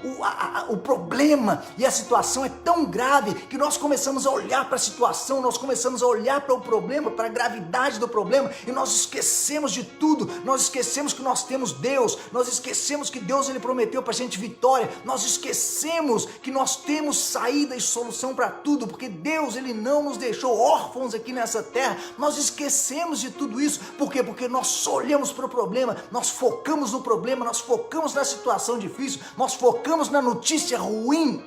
o problema e a situação é tão grave que nós começamos a olhar para a situação, nós começamos a olhar para o problema, para a gravidade do problema, e nós esquecemos de tudo. Nós esquecemos que nós temos Deus, nós esquecemos que Deus ele prometeu para a gente vitória, nós esquecemos que nós temos saída e solução para tudo, porque Deus ele não nos deixou órfãos aqui nessa terra. Nós esquecemos de tudo isso. Por quê? Porque nós só olhamos para o problema, nós focamos no problema, nós focamos na situação difícil, nós focamos na notícia ruim.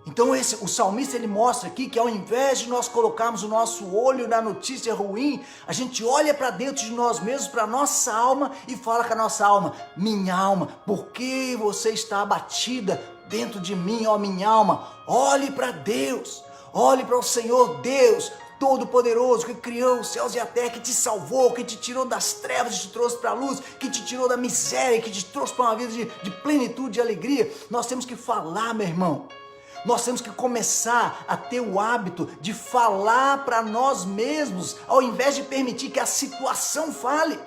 Então o salmista ele mostra aqui que ao invés de nós colocarmos o nosso olho na notícia ruim, a gente olha para dentro de nós mesmos, para a nossa alma, e fala com a nossa alma, minha alma, por que você está abatida dentro de mim, ó minha alma? Olhe para Deus, olhe para o Senhor Deus Todo-Poderoso, que criou os céus e a terra, que te salvou, que te tirou das trevas e te trouxe para a luz, que te tirou da miséria, que te trouxe para uma vida de plenitude, de alegria. Nós temos que falar, meu irmão. Nós temos que começar a ter o hábito de falar para nós mesmos, ao invés de permitir que a situação fale.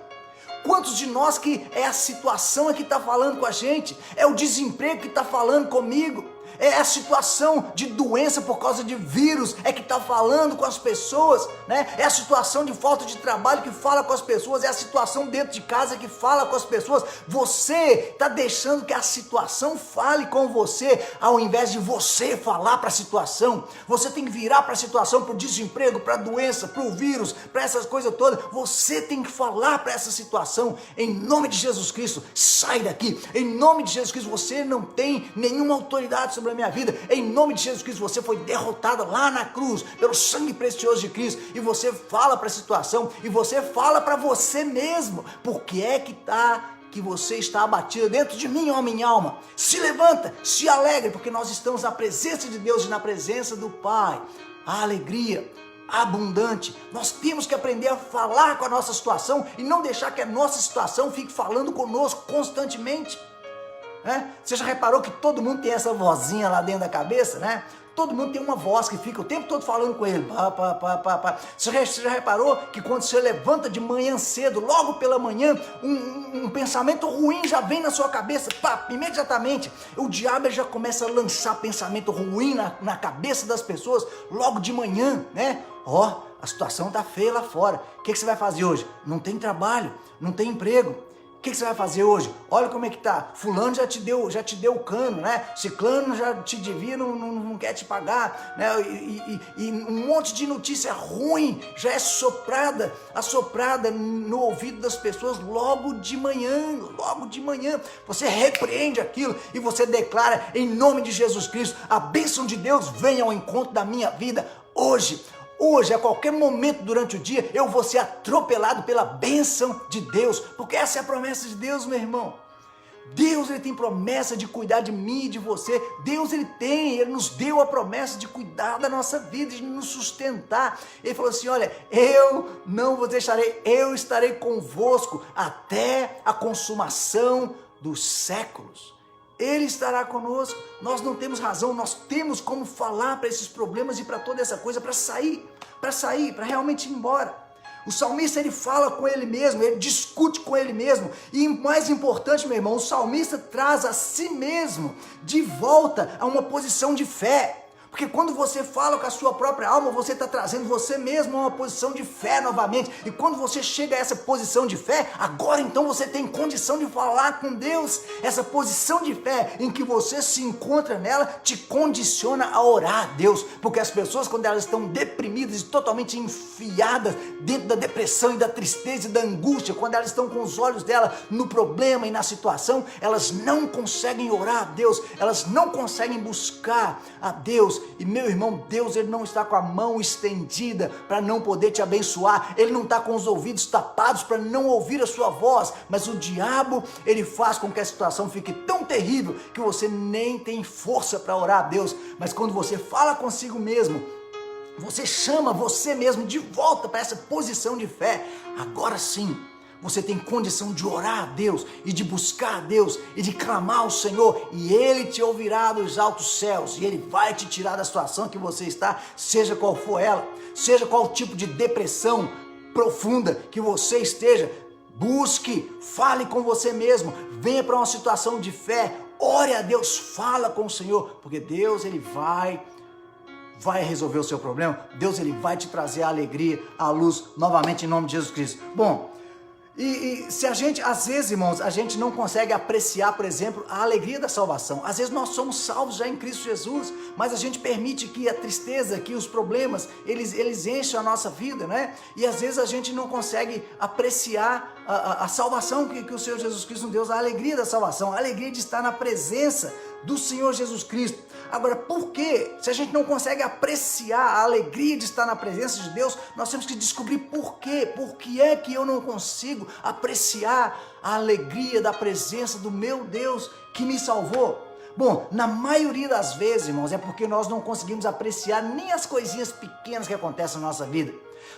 Quantos de nós que é a situação que está falando com a gente? É o desemprego que está falando comigo? É a situação de doença por causa de vírus é que está falando com as pessoas, né? É a situação de falta de trabalho que fala com as pessoas, é a situação dentro de casa que fala com as pessoas. Você está deixando que a situação fale com você, ao invés de você falar para a situação. Você tem que virar para a situação, para o desemprego, para a doença, para o vírus, para essas coisas todas. Você tem que falar para essa situação, em nome de Jesus Cristo, sai daqui. Em nome de Jesus Cristo, você não tem nenhuma autoridade sobre a minha vida. Em nome de Jesus Cristo, você foi derrotada lá na cruz pelo sangue precioso de Cristo, e você fala para a situação, e você fala para você mesmo, porque é que você está abatida dentro de mim, ó minha alma. Se levanta, se alegre, porque nós estamos na presença de Deus e na presença do Pai. A alegria abundante. Nós temos que aprender a falar com a nossa situação e não deixar que a nossa situação fique falando conosco constantemente. Você já reparou que todo mundo tem essa vozinha lá dentro da cabeça, né? Todo mundo tem uma voz que fica o tempo todo falando com ele. Você já reparou que quando você levanta de manhã cedo, logo pela manhã, um pensamento ruim já vem na sua cabeça, imediatamente. O diabo já começa a lançar pensamento ruim na cabeça das pessoas logo de manhã, né? A situação tá feia lá fora. O que você vai fazer hoje? Não tem trabalho, não tem emprego. O que você vai fazer hoje? Olha como é que tá. Fulano já te deu o cano, né? Ciclano já te devia, não quer te pagar, né? E um monte de notícia ruim já é assoprada no ouvido das pessoas logo de manhã. Você repreende aquilo e você declara, em nome de Jesus Cristo, a bênção de Deus venha ao encontro da minha vida hoje. Hoje, a qualquer momento durante o dia, eu vou ser atropelado pela bênção de Deus, porque essa é a promessa de Deus, meu irmão. Deus ele tem promessa de cuidar de mim e de você. Deus ele nos deu a promessa de cuidar da nossa vida, de nos sustentar. Ele falou assim, olha, eu não vos deixarei, eu estarei convosco até a consumação dos séculos. Ele estará conosco. Nós não temos razão, nós temos como falar para esses problemas e para toda essa coisa, para sair, para realmente ir embora. O salmista ele fala com ele mesmo, ele discute com ele mesmo, e mais importante, meu irmão, o salmista traz a si mesmo de volta a uma posição de fé. Porque quando você fala com a sua própria alma, você está trazendo você mesmo a uma posição de fé novamente. E quando você chega a essa posição de fé, agora então você tem condição de falar com Deus. Essa posição de fé em que você se encontra nela, te condiciona a orar a Deus. Porque as pessoas, quando elas estão deprimidas e totalmente enfiadas dentro da depressão e da tristeza e da angústia, quando elas estão com os olhos dela no problema e na situação, elas não conseguem orar a Deus, elas não conseguem buscar a Deus. E meu irmão, Deus, ele não está com a mão estendida para não poder te abençoar, ele não está com os ouvidos tapados para não ouvir a sua voz, mas o diabo, ele faz com que a situação fique tão terrível que você nem tem força para orar a Deus. Mas quando você fala consigo mesmo, você chama você mesmo de volta para essa posição de fé, agora sim você tem condição de orar a Deus e de buscar a Deus e de clamar ao Senhor, e Ele te ouvirá dos altos céus, e Ele vai te tirar da situação que você está, seja qual for ela, seja qual tipo de depressão profunda que você esteja. Busque, fale com você mesmo, venha para uma situação de fé, ore a Deus, fala com o Senhor, porque Deus, Ele vai resolver o seu problema. Deus, Ele vai te trazer a alegria, a luz novamente em nome de Jesus Cristo. Bom, e se a gente, às vezes, irmãos, a gente não consegue apreciar, por exemplo, a alegria da salvação. Às vezes nós somos salvos já em Cristo Jesus, mas a gente permite que a tristeza, que os problemas, eles enchem a nossa vida, né? E às vezes a gente não consegue apreciar a salvação que o Senhor Jesus Cristo nos deu, a alegria da salvação, a alegria de estar na presença do Senhor Jesus Cristo. Agora, por quê? Se a gente não consegue apreciar a alegria de estar na presença de Deus, nós temos que descobrir por quê. Por que é que eu não consigo apreciar a alegria da presença do meu Deus que me salvou? Bom, na maioria das vezes, irmãos, é porque nós não conseguimos apreciar nem as coisinhas pequenas que acontecem na nossa vida.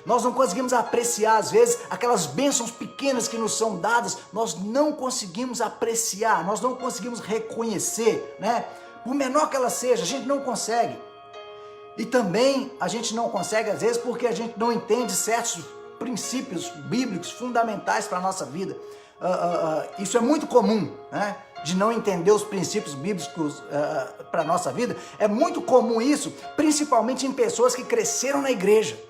Nós não conseguimos apreciar, às vezes, aquelas bênçãos pequenas que nos são dadas, nós não conseguimos apreciar, nós não conseguimos reconhecer, né? Por menor que ela seja, a gente não consegue. E também a gente não consegue, às vezes, porque a gente não entende certos princípios bíblicos fundamentais para a nossa vida. Isso é muito comum, né? De não entender os princípios bíblicos para a nossa vida. É muito comum isso, principalmente em pessoas que cresceram na igreja.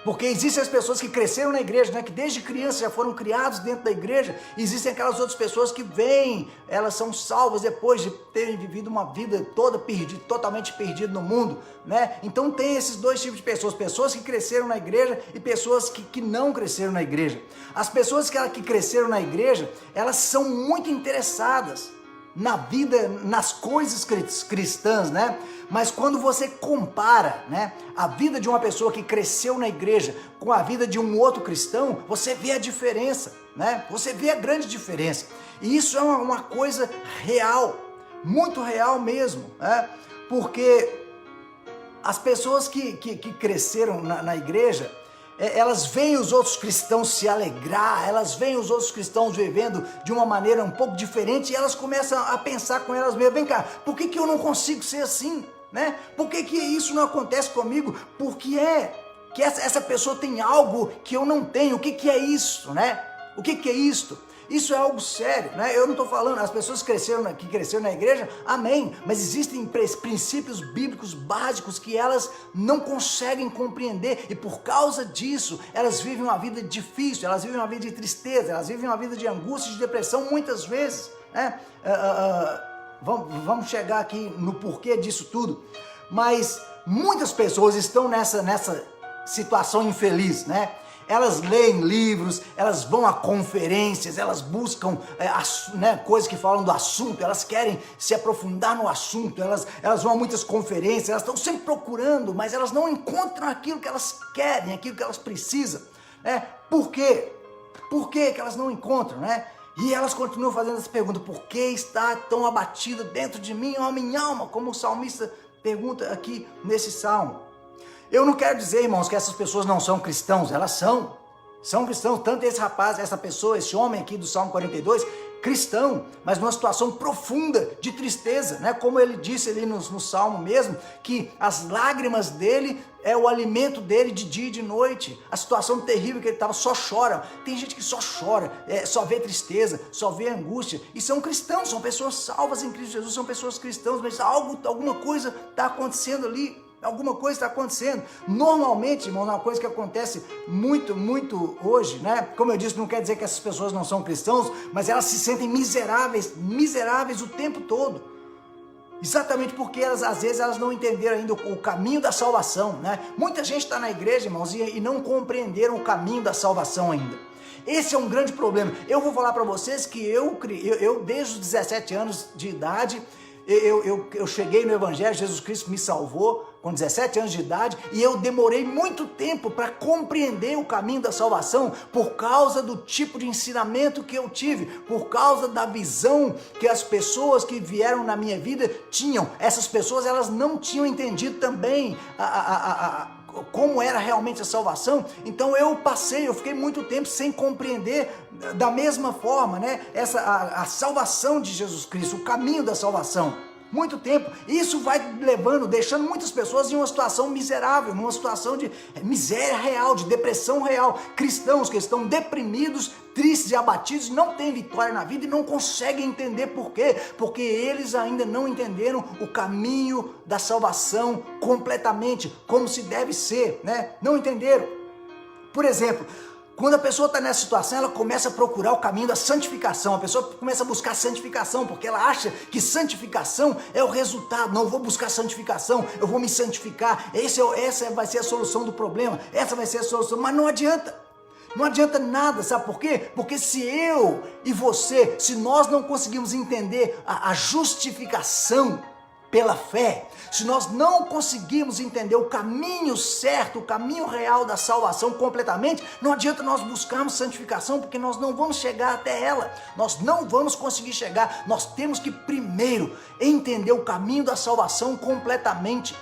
Porque existem as pessoas que cresceram na igreja, né, que desde criança já foram criados dentro da igreja. Existem aquelas outras pessoas que vêm, elas são salvas depois de terem vivido uma vida toda perdida, totalmente perdida no mundo, né? Então tem esses dois tipos de pessoas, pessoas que cresceram na igreja e pessoas que não cresceram na igreja. As pessoas que cresceram na igreja, elas são muito interessadas na vida, nas coisas cristãs, né? Mas quando você compara, né, a vida de uma pessoa que cresceu na igreja com a vida de um outro cristão, você vê a diferença, né? Você vê a grande diferença. E isso é uma coisa real, muito real mesmo, né? Porque as pessoas que cresceram na igreja, elas veem os outros cristãos se alegrar, elas veem os outros cristãos vivendo de uma maneira um pouco diferente, e elas começam a pensar com elas mesmas: vem cá, por que eu não consigo ser assim, né? Por que isso não acontece comigo? Por que essa pessoa tem algo que eu não tenho? O que é isso, né? O que é isto? Isso é algo sério, né? Eu não estou falando, as pessoas que cresceram na igreja, amém, mas existem princípios bíblicos básicos que elas não conseguem compreender, e por causa disso, elas vivem uma vida difícil, elas vivem uma vida de tristeza, elas vivem uma vida de angústia e de depressão muitas vezes, né? Vamos chegar aqui no porquê disso tudo, mas muitas pessoas estão nessa situação infeliz, né? Elas leem livros, elas vão a conferências, elas buscam coisas que falam do assunto, elas querem se aprofundar no assunto, elas vão a muitas conferências, elas estão sempre procurando, mas elas não encontram aquilo que elas querem, aquilo que elas precisam, né? Por quê? Por que elas não encontram, né? E elas continuam fazendo essa pergunta: por que está tão abatida dentro de mim a minha alma? Como o salmista pergunta aqui nesse salmo. Eu não quero dizer, irmãos, que essas pessoas não são cristãos, elas são cristãos. Tanto esse rapaz, essa pessoa, esse homem aqui do Salmo 42, cristão, mas numa situação profunda de tristeza, né? Como ele disse ali no Salmo mesmo, que as lágrimas dele é o alimento dele de dia e de noite. A situação terrível que ele estava, só chora. Tem gente que só chora, só vê tristeza, só vê angústia, e são cristãos, são pessoas salvas em Cristo Jesus, são pessoas cristãs, mas alguma coisa está acontecendo ali. Alguma coisa está acontecendo. Normalmente, irmão, uma coisa que acontece muito hoje, né? Como eu disse, não quer dizer que essas pessoas não são cristãos, mas elas se sentem miseráveis o tempo todo. Exatamente porque às vezes elas não entenderam ainda o caminho da salvação, né? Muita gente está na igreja, irmãos, e não compreenderam o caminho da salvação ainda. Esse é um grande problema. Eu vou falar para vocês que eu desde os 17 anos de idade, eu cheguei no Evangelho, Jesus Cristo me salvou com 17 anos de idade, e eu demorei muito tempo para compreender o caminho da salvação, por causa do tipo de ensinamento que eu tive, por causa da visão que as pessoas que vieram na minha vida tinham. Essas pessoas, elas não tinham entendido também como era realmente a salvação. Então eu fiquei muito tempo sem compreender da mesma forma, né? A salvação de Jesus Cristo, o caminho da salvação. Muito tempo. Isso vai deixando muitas pessoas em uma situação miserável, numa situação de miséria real, de depressão real. Cristãos que estão deprimidos, tristes e abatidos, não têm vitória na vida e não conseguem entender por quê. Porque eles ainda não entenderam o caminho da salvação completamente, como se deve ser, né? Não entenderam. Por exemplo, quando a pessoa está nessa situação, ela começa a procurar o caminho da santificação. A pessoa começa a buscar santificação, porque ela acha que santificação é o resultado. Não, eu vou buscar santificação, eu vou me santificar. Essa vai ser a solução do problema, essa vai ser a solução. Mas não adianta. Não adianta nada, sabe por quê? Porque se eu e você, se nós não conseguimos entender a justificação pela fé, se nós não conseguirmos entender o caminho certo, o caminho real da salvação completamente, não adianta nós buscarmos santificação, porque nós não vamos chegar até ela, nós não vamos conseguir chegar. Nós temos que primeiro entender o caminho da salvação completamente,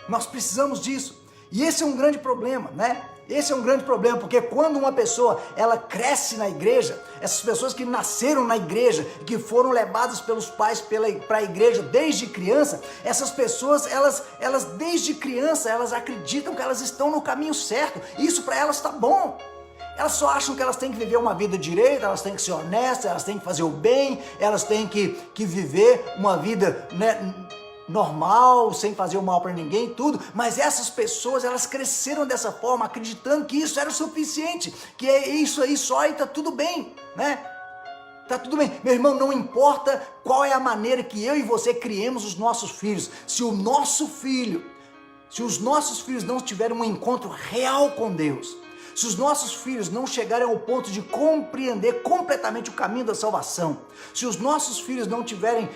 nós precisamos disso, e esse é um grande problema, né? Esse é um grande problema, porque quando uma pessoa, ela cresce na igreja, essas pessoas que nasceram na igreja, que foram levadas pelos pais para a igreja desde criança, essas pessoas, elas desde criança, elas acreditam que elas estão no caminho certo, isso para elas está bom. Elas só acham que elas têm que viver uma vida direita, elas têm que ser honestas, elas têm que fazer o bem, elas têm que viver uma vida, né, normal, sem fazer o mal para ninguém, tudo. Mas essas pessoas, elas cresceram dessa forma, acreditando que isso era o suficiente, que é isso aí só e tá tudo bem, né? Tá tudo bem. Meu irmão, não importa qual é a maneira que eu e você criemos os nossos filhos, se os nossos filhos não tiverem um encontro real com Deus, se os nossos filhos não chegarem ao ponto de compreender completamente o caminho da salvação, se os nossos filhos não tiverem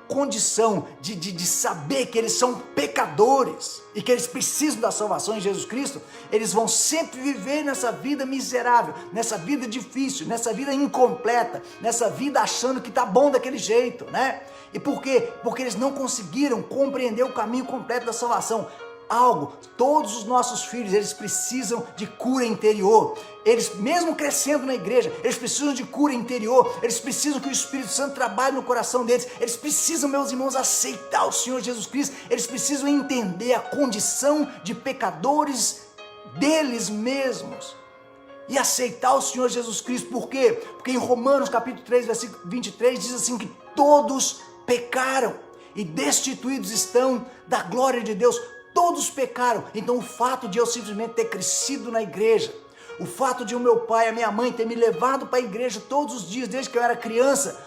condição de saber que eles são pecadores e que eles precisam da salvação em Jesus Cristo, eles vão sempre viver nessa vida miserável, nessa vida difícil, nessa vida incompleta, nessa vida achando que está bom daquele jeito, né? E por quê? Porque eles não conseguiram compreender o caminho completo da salvação. Todos os nossos filhos, eles precisam de cura interior. Eles, mesmo crescendo na igreja, eles precisam de cura interior. Eles precisam que o Espírito Santo trabalhe no coração deles. Eles precisam, meus irmãos, aceitar o Senhor Jesus Cristo. Eles precisam entender a condição de pecadores deles mesmos e aceitar o Senhor Jesus Cristo. Por quê? Porque em Romanos capítulo 3, versículo 23, diz assim que todos pecaram e destituídos estão da glória de Deus. Todos pecaram. Então o fato de eu simplesmente ter crescido na igreja, o fato de o meu pai, a minha mãe ter me levado para a igreja todos os dias desde que eu era criança,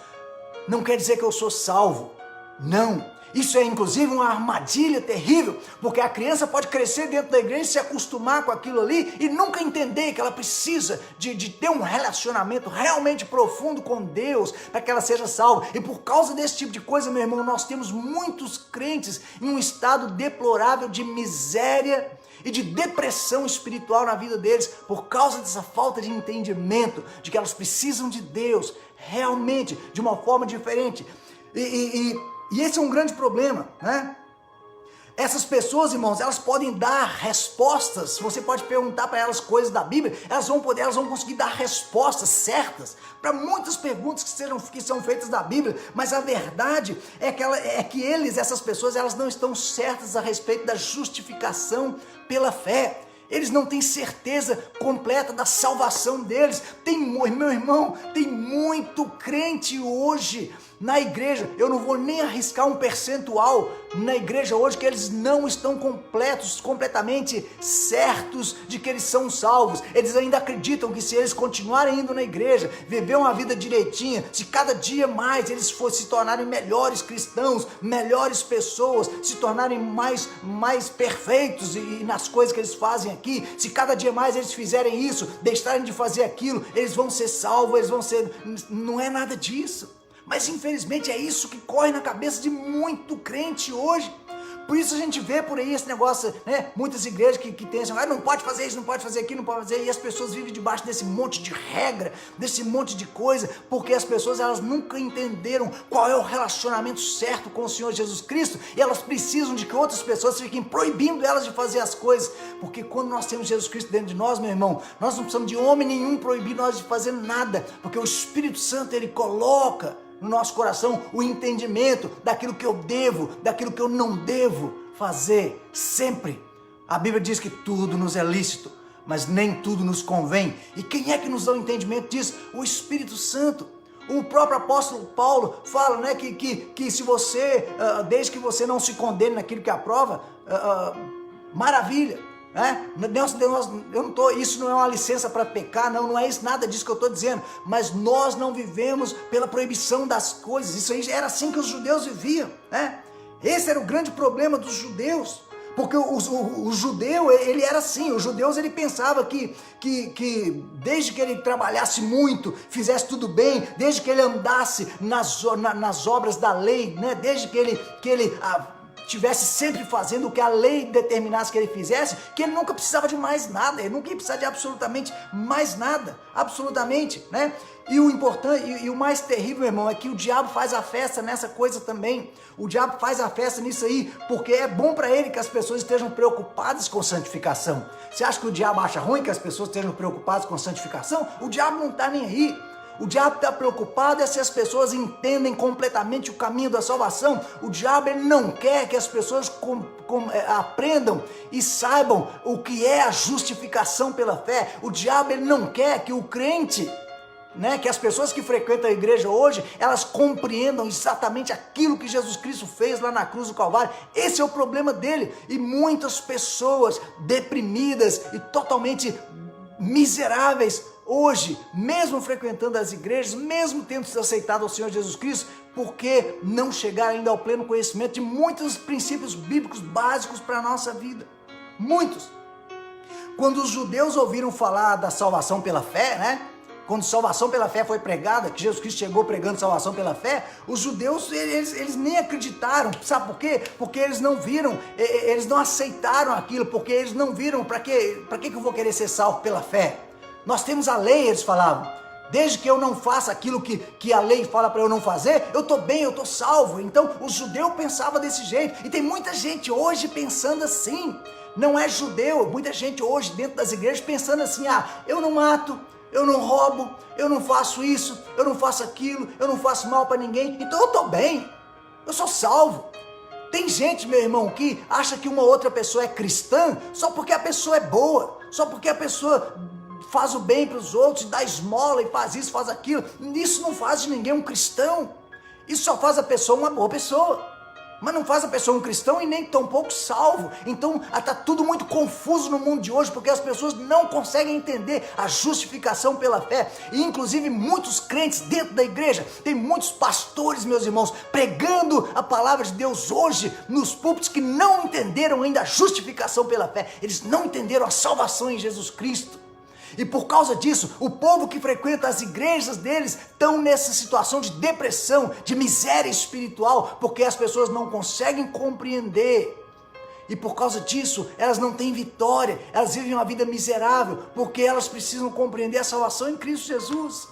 não quer dizer que eu sou salvo. Não. Isso é inclusive uma armadilha terrível, porque a criança pode crescer dentro da igreja e se acostumar com aquilo ali e nunca entender que ela precisa de ter um relacionamento realmente profundo com Deus para que ela seja salva. E por causa desse tipo de coisa, meu irmão, nós temos muitos crentes em um estado deplorável de miséria e de depressão espiritual na vida deles, por causa dessa falta de entendimento de que elas precisam de Deus realmente, de uma forma diferente. E esse é um grande problema, né? Essas pessoas, irmãos, elas podem dar respostas. Você pode perguntar para elas coisas da Bíblia, elas vão conseguir dar respostas certas para muitas perguntas que são feitas da Bíblia. Mas a verdade é que essas pessoas, elas não estão certas a respeito da justificação pela fé. Eles não têm certeza completa da salvação deles. Meu irmão, tem muito crente hoje na igreja. Eu não vou nem arriscar um percentual na igreja hoje que eles não estão completamente certos de que eles são salvos. Eles ainda acreditam que se eles continuarem indo na igreja, viver uma vida direitinha, se cada dia mais eles se tornarem melhores cristãos, melhores pessoas, se tornarem mais perfeitos e nas coisas que eles fazem aqui, se cada dia mais eles fizerem isso, deixarem de fazer aquilo, eles vão ser salvos, não é nada disso. Mas infelizmente é isso que corre na cabeça de muito crente hoje. Por isso a gente vê por aí esse negócio, né? Muitas igrejas que tem assim, não pode fazer isso, não pode fazer aquilo, não pode fazer, e as pessoas vivem debaixo desse monte de regra, desse monte de coisa, porque as pessoas, elas nunca entenderam qual é o relacionamento certo com o Senhor Jesus Cristo, e elas precisam de que outras pessoas fiquem proibindo elas de fazer as coisas, porque quando nós temos Jesus Cristo dentro de nós, meu irmão, nós não precisamos de homem nenhum proibir nós de fazer nada, porque o Espírito Santo, ele coloca no nosso coração o entendimento daquilo que eu devo, daquilo que eu não devo fazer, sempre. A Bíblia diz que tudo nos é lícito, mas nem tudo nos convém. E quem é que nos dá o entendimento disso? O Espírito Santo. O próprio apóstolo Paulo fala, né, que se você, desde que você não se condene naquilo que aprova, maravilha. Isso não é uma licença para pecar, não é isso, nada disso que eu estou dizendo, mas nós não vivemos pela proibição das coisas. Isso aí era assim que os judeus viviam, né? Esse era o grande problema dos judeus, porque o judeu, ele era assim. Os judeus, ele pensava que desde que ele trabalhasse muito, fizesse tudo bem, desde que ele andasse nas obras da lei, né? Desde que ele tivesse sempre fazendo o que a lei determinasse que ele fizesse, que ele nunca precisava de mais nada, ele nunca ia precisar de absolutamente mais nada, absolutamente, né? E o importante, e o mais terrível, meu irmão, é que o diabo faz a festa nessa coisa também. O diabo faz a festa nisso aí, porque é bom para ele que as pessoas estejam preocupadas com santificação. Você acha que o diabo acha ruim que as pessoas estejam preocupadas com santificação? O diabo não está nem aí. O diabo está preocupado se as pessoas entendem completamente o caminho da salvação. O diabo, ele não quer que as pessoas aprendam e saibam o que é a justificação pela fé. O diabo, ele não quer que o crente, né, que as pessoas que frequentam a igreja hoje, elas compreendam exatamente aquilo que Jesus Cristo fez lá na cruz do Calvário. Esse é o problema dele. E muitas pessoas deprimidas e totalmente miseráveis hoje, mesmo frequentando as igrejas, mesmo tendo se aceitado ao Senhor Jesus Cristo, porque não chegaram ainda ao pleno conhecimento de muitos princípios bíblicos básicos para a nossa vida. Muitos. Quando os judeus ouviram falar da salvação pela fé, né? Quando salvação pela fé foi pregada, que Jesus Cristo chegou pregando salvação pela fé, os judeus, eles nem acreditaram. Sabe por quê? Porque eles não viram, eles não aceitaram aquilo, porque eles não viram, para que eu vou querer ser salvo pela fé? Nós temos a lei, eles falavam. Desde que eu não faça aquilo que a lei fala para eu não fazer, eu estou bem, eu estou salvo. Então o judeu pensava desse jeito. E tem muita gente hoje pensando assim. Não é judeu, muita gente hoje dentro das igrejas pensando assim, eu não mato, eu não roubo, eu não faço isso, eu não faço aquilo, eu não faço mal para ninguém, então eu estou bem, eu sou salvo. Tem gente, meu irmão, que acha que uma outra pessoa é cristã só porque a pessoa é boa, só porque a pessoa faz o bem para os outros, dá esmola e faz isso, faz aquilo. Isso não faz de ninguém um cristão, isso só faz a pessoa uma boa pessoa. Mas não faz a pessoa um cristão e nem tão pouco salvo. Então está tudo muito confuso no mundo de hoje, porque as pessoas não conseguem entender a justificação pela fé. E inclusive muitos crentes dentro da igreja, tem muitos pastores, meus irmãos, pregando a palavra de Deus hoje nos púlpitos, que não entenderam ainda a justificação pela fé. Eles não entenderam a salvação em Jesus Cristo. E por causa disso, o povo que frequenta as igrejas deles estão nessa situação de depressão, de miséria espiritual, porque as pessoas não conseguem compreender. E por causa disso, elas não têm vitória, elas vivem uma vida miserável, porque elas precisam compreender a salvação em Cristo Jesus.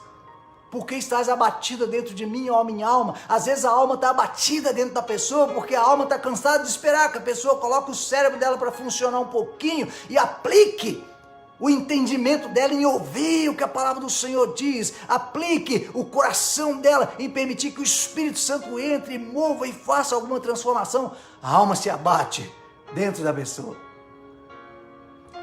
Por que estás abatida dentro de mim, ó minha alma? Às vezes a alma está abatida dentro da pessoa porque a alma está cansada de esperar que a pessoa coloque o cérebro dela para funcionar um pouquinho e aplique o entendimento dela em ouvir o que a palavra do Senhor diz. Aplique o coração dela em permitir que o Espírito Santo entre, mova e faça alguma transformação. A alma se abate dentro da pessoa.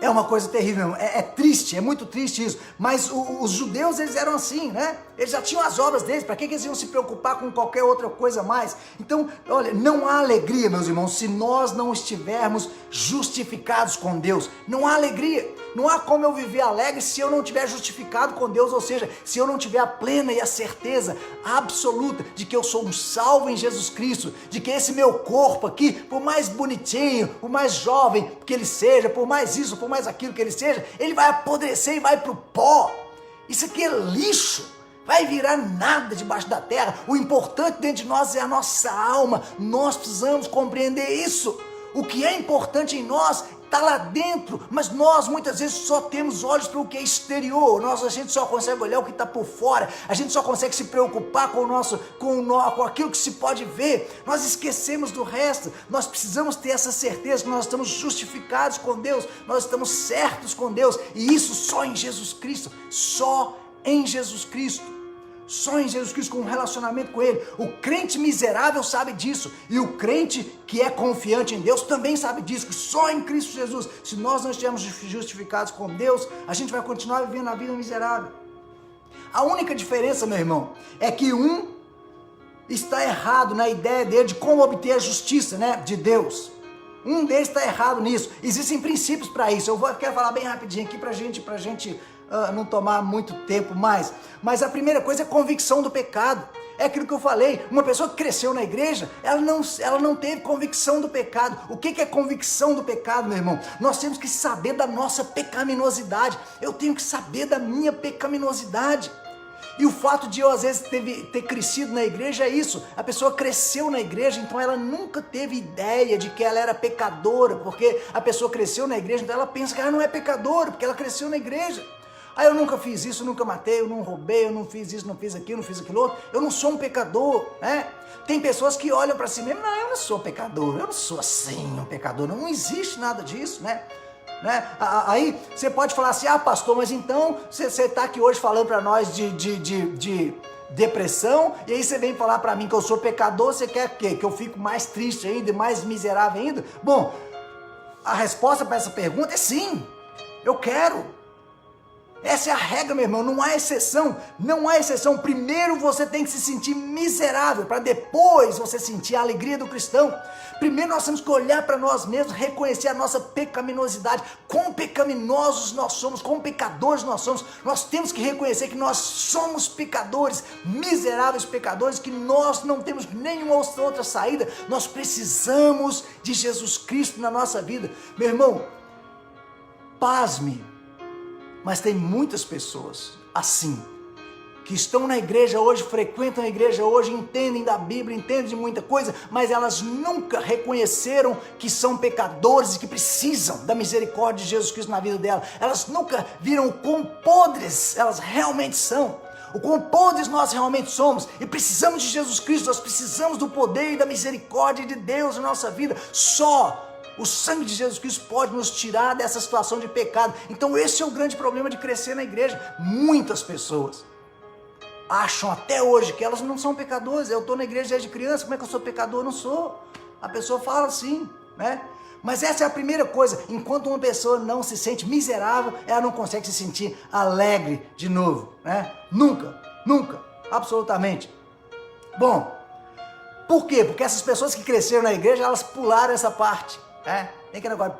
É uma coisa terrível, é triste, é muito triste isso, mas os judeus, eles eram assim, né? Eles já tinham as obras deles, para que eles iam se preocupar com qualquer outra coisa mais? Então, olha, não há alegria, meus irmãos, se nós não estivermos justificados com Deus. Não há alegria, não há como eu viver alegre se eu não estiver justificado com Deus, ou seja, se eu não tiver a plena e a certeza absoluta de que eu sou um salvo em Jesus Cristo, de que esse meu corpo aqui, por mais bonitinho, por mais jovem que ele seja, por mais isso, por mais aquilo que ele seja, ele vai apodrecer e vai para o pó. Isso aqui é lixo. Vai virar nada debaixo da terra. O importante dentro de nós é a nossa alma. Nós precisamos compreender isso. O que é importante em nós está lá dentro, mas nós muitas vezes só temos olhos para o que é exterior. A gente só consegue olhar o que está por fora. A gente só consegue se preocupar com aquilo que se pode ver. Nós esquecemos do resto. Nós precisamos ter essa certeza que nós estamos justificados com Deus. Nós estamos certos com Deus. E isso só em Jesus Cristo. Só em Jesus Cristo. Só em Jesus Cristo, com um relacionamento com Ele. O crente miserável sabe disso. E o crente que é confiante em Deus também sabe disso. Que só em Cristo Jesus, se nós não estivermos justificados com Deus, a gente vai continuar vivendo a vida miserável. A única diferença, meu irmão, é que um está errado na ideia dele de como obter a justiça, né, de Deus. Um deles está errado nisso. Existem princípios para isso. Quero falar bem rapidinho aqui para gente não tomar muito tempo mais. Mas a primeira coisa é convicção do pecado. É aquilo que eu falei, uma pessoa que cresceu na igreja, ela não teve convicção do pecado. O que é convicção do pecado, meu irmão? Nós temos que saber da nossa pecaminosidade. Eu tenho que saber da minha pecaminosidade. E o fato de eu às vezes ter crescido na igreja é isso. A pessoa cresceu na igreja, então ela nunca teve ideia de que ela era pecadora, porque a pessoa cresceu na igreja, então ela pensa que ela não é pecadora, porque ela cresceu na igreja. Eu nunca fiz isso, eu nunca matei, eu não roubei, eu não fiz isso, não fiz aquilo, não fiz aquilo outro. Eu não sou um pecador, né? Tem pessoas que olham para si mesmo, não, eu não sou pecador, eu não sou assim um pecador, não existe nada disso, né? Aí você pode falar assim, pastor, mas então você está aqui hoje falando para nós de depressão, e aí você vem falar para mim que eu sou pecador, você quer o quê? Que eu fico mais triste ainda, mais miserável ainda? Bom, a resposta para essa pergunta é sim, eu quero. Essa é a regra, meu irmão, não há exceção, não há exceção. Primeiro você tem que se sentir miserável, para depois você sentir a alegria do cristão. Primeiro nós temos que olhar para nós mesmos, reconhecer a nossa pecaminosidade, quão pecaminosos nós somos, quão pecadores nós somos. Nós temos que reconhecer que nós somos pecadores, miseráveis pecadores, que nós não temos nenhuma outra saída. Nós precisamos de Jesus Cristo na nossa vida. Meu irmão, pasme, mas tem muitas pessoas assim, que estão na igreja hoje, frequentam a igreja hoje, entendem da Bíblia, entendem de muita coisa, mas elas nunca reconheceram que são pecadores e que precisam da misericórdia de Jesus Cristo na vida dela. Elas nunca viram o quão podres elas realmente são, o quão podres nós realmente somos, e precisamos de Jesus Cristo. Nós precisamos do poder e da misericórdia de Deus na nossa vida. Só o sangue de Jesus Cristo pode nos tirar dessa situação de pecado. Então esse é o grande problema de crescer na igreja. Muitas pessoas acham até hoje que elas não são pecadores. Eu estou na igreja desde criança, como é que eu sou pecador? Eu não sou. A pessoa fala assim, né? Mas essa é a primeira coisa. Enquanto uma pessoa não se sente miserável, ela não consegue se sentir alegre de novo, né? Nunca, absolutamente. Bom, por quê? Porque essas pessoas que cresceram na igreja, elas pularam essa parte. Tem que negócio,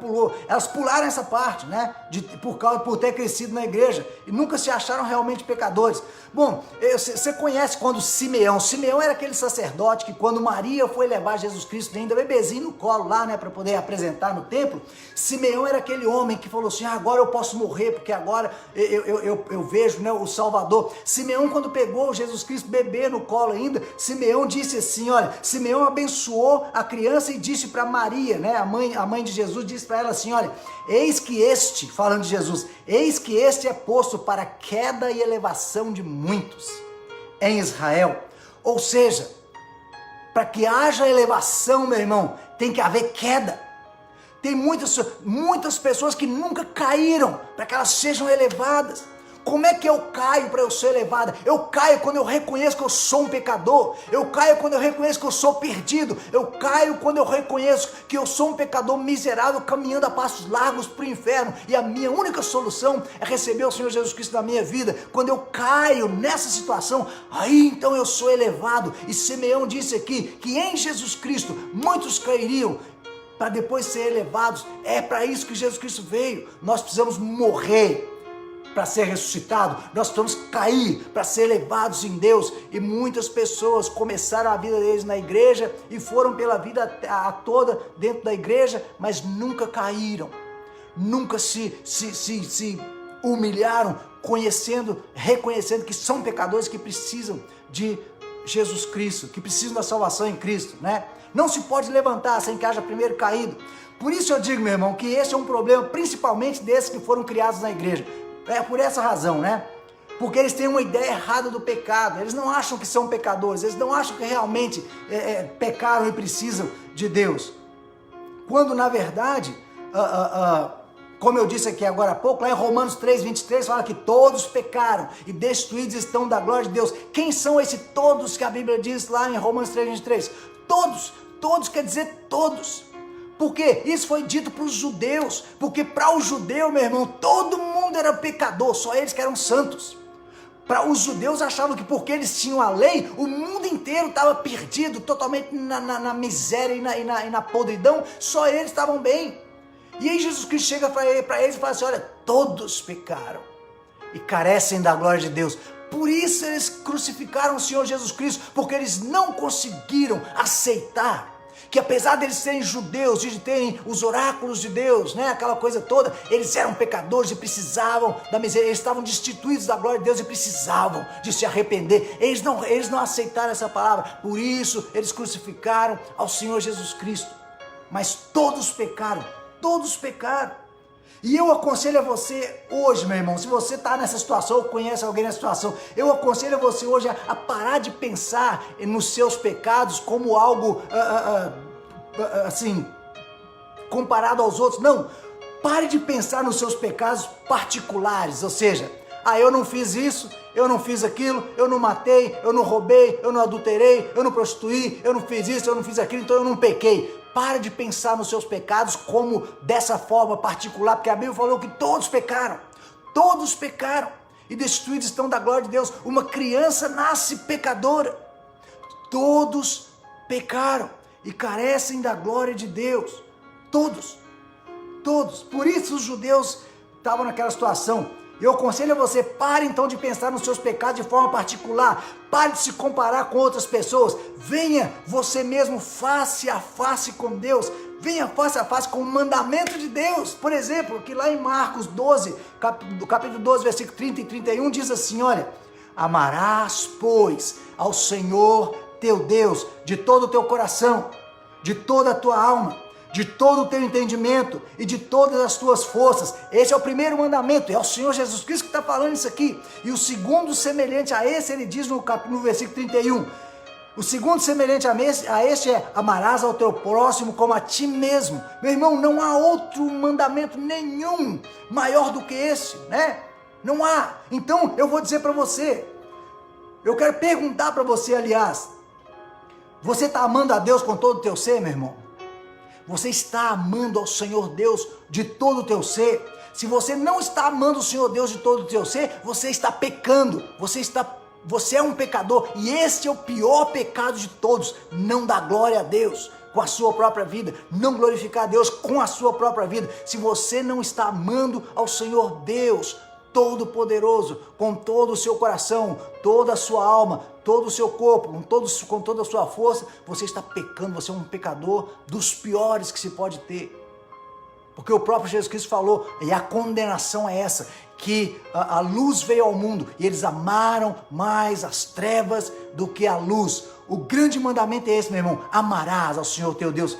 elas pularam essa parte, né? Por ter crescido na igreja e nunca se acharam realmente pecadores. Bom, você conhece quando Simeão era aquele sacerdote que quando Maria foi levar Jesus Cristo ainda bebezinho no colo lá, né, para poder apresentar no templo. Simeão era aquele homem que falou assim, agora eu posso morrer porque agora eu vejo, né, o Salvador. Simeão, quando pegou Jesus Cristo bebê no colo ainda, Simeão disse assim, olha, Simeão abençoou a criança e disse para Maria, né, a mãe de Jesus, disse para ela assim, olha, eis que este, falando de Jesus, eis que este é posto para queda e elevação de muitos. em Israel. Ou seja, para que haja elevação, meu irmão, tem que haver queda. Tem muitas pessoas que nunca caíram para que elas sejam elevadas. Como é que eu caio para eu ser elevada? Eu caio quando eu reconheço que eu sou um pecador. Eu caio quando eu reconheço que eu sou perdido. Eu caio quando eu reconheço que eu sou um pecador miserável caminhando a passos largos para o inferno. E a minha única solução é receber o Senhor Jesus Cristo na minha vida. Quando eu caio nessa situação, aí então eu sou elevado. E Simeão disse aqui que em Jesus Cristo muitos cairiam para depois ser elevados. É para isso que Jesus Cristo veio. Nós precisamos morrer para ser ressuscitado, nós precisamos cair para ser elevados em Deus. E muitas pessoas começaram a vida deles na igreja e foram pela vida toda dentro da igreja, mas nunca caíram, nunca se humilharam, reconhecendo que são pecadores, que precisam de Jesus Cristo, que precisam da salvação em Cristo, né? Não se pode levantar sem que haja primeiro caído. Por isso eu digo, meu irmão, que esse é um problema principalmente desses que foram criados na igreja. É por essa razão, né? Porque eles têm uma ideia errada do pecado. Eles não acham que são pecadores. Eles não acham que realmente pecaram e precisam de Deus. Quando, na verdade, como eu disse aqui agora há pouco, lá em Romanos 3:23, fala que todos pecaram e destruídos estão da glória de Deus. Quem são esses todos que a Bíblia diz lá em Romanos 3:23? Todos quer dizer todos. Porque isso foi dito para os judeus, porque para o judeu, meu irmão, todo mundo era pecador, só eles que eram santos. Para os judeus achavam que porque eles tinham a lei, o mundo inteiro estava perdido, totalmente na miséria e na podridão, só eles estavam bem. E aí Jesus Cristo chega para eles e fala assim, olha, todos pecaram e carecem da glória de Deus. Por isso eles crucificaram o Senhor Jesus Cristo, porque eles não conseguiram aceitar que apesar deles serem judeus, de terem os oráculos de Deus, né, aquela coisa toda, eles eram pecadores e precisavam da miséria, eles estavam destituídos da glória de Deus e precisavam de se arrepender. Eles não aceitaram essa palavra, por isso eles crucificaram ao Senhor Jesus Cristo. Mas todos pecaram. E eu aconselho a você hoje, meu irmão, se você está nessa situação ou conhece alguém nessa situação, eu aconselho a você hoje a parar de pensar nos seus pecados como algo assim, comparado aos outros. Não, pare de pensar nos seus pecados particulares, ou seja, eu não fiz isso, eu não fiz aquilo, eu não matei, eu não roubei, eu não adulterei, eu não prostituí, eu não fiz isso, eu não fiz aquilo, então eu não pequei. Para de pensar nos seus pecados como dessa forma particular, porque a Bíblia falou que todos pecaram e destruídos estão da glória de Deus. Uma criança nasce pecadora, todos pecaram e carecem da glória de Deus, todos. Por isso os judeus estavam naquela situação. Eu aconselho a você, pare então de pensar nos seus pecados de forma particular, pare de se comparar com outras pessoas, venha você mesmo face a face com Deus, venha face a face com o mandamento de Deus. Por exemplo, que lá em Marcos 12, capítulo 12, versículo 30 e 31, diz assim, olha, amarás, pois, ao Senhor teu Deus de todo o teu coração, de toda a tua alma, de todo o teu entendimento e de todas as tuas forças. Esse é o primeiro mandamento, é o Senhor Jesus Cristo que está falando isso aqui. E o segundo semelhante a esse, ele diz no versículo 31, o segundo semelhante a este é, amarás ao teu próximo como a ti mesmo. Meu irmão, não há outro mandamento nenhum maior do que esse, né? Não há. Então eu vou dizer para você, eu quero perguntar para você, aliás, você está amando a Deus com todo o teu ser, meu irmão? Você está amando ao Senhor Deus de todo o teu ser? Se você não está amando o Senhor Deus de todo o teu ser, você está pecando, você é um pecador, e este é o pior pecado de todos, não dar glória a Deus com a sua própria vida, não glorificar a Deus com a sua própria vida. Se você não está amando ao Senhor Deus Todo-Poderoso, com todo o seu coração, toda a sua alma, todo o seu corpo, com toda a sua força, você está pecando, você é um pecador dos piores que se pode ter. Porque o próprio Jesus Cristo falou, e a condenação é essa, que a luz veio ao mundo e eles amaram mais as trevas do que a luz. O grande mandamento é esse, meu irmão, amarás ao Senhor teu Deus.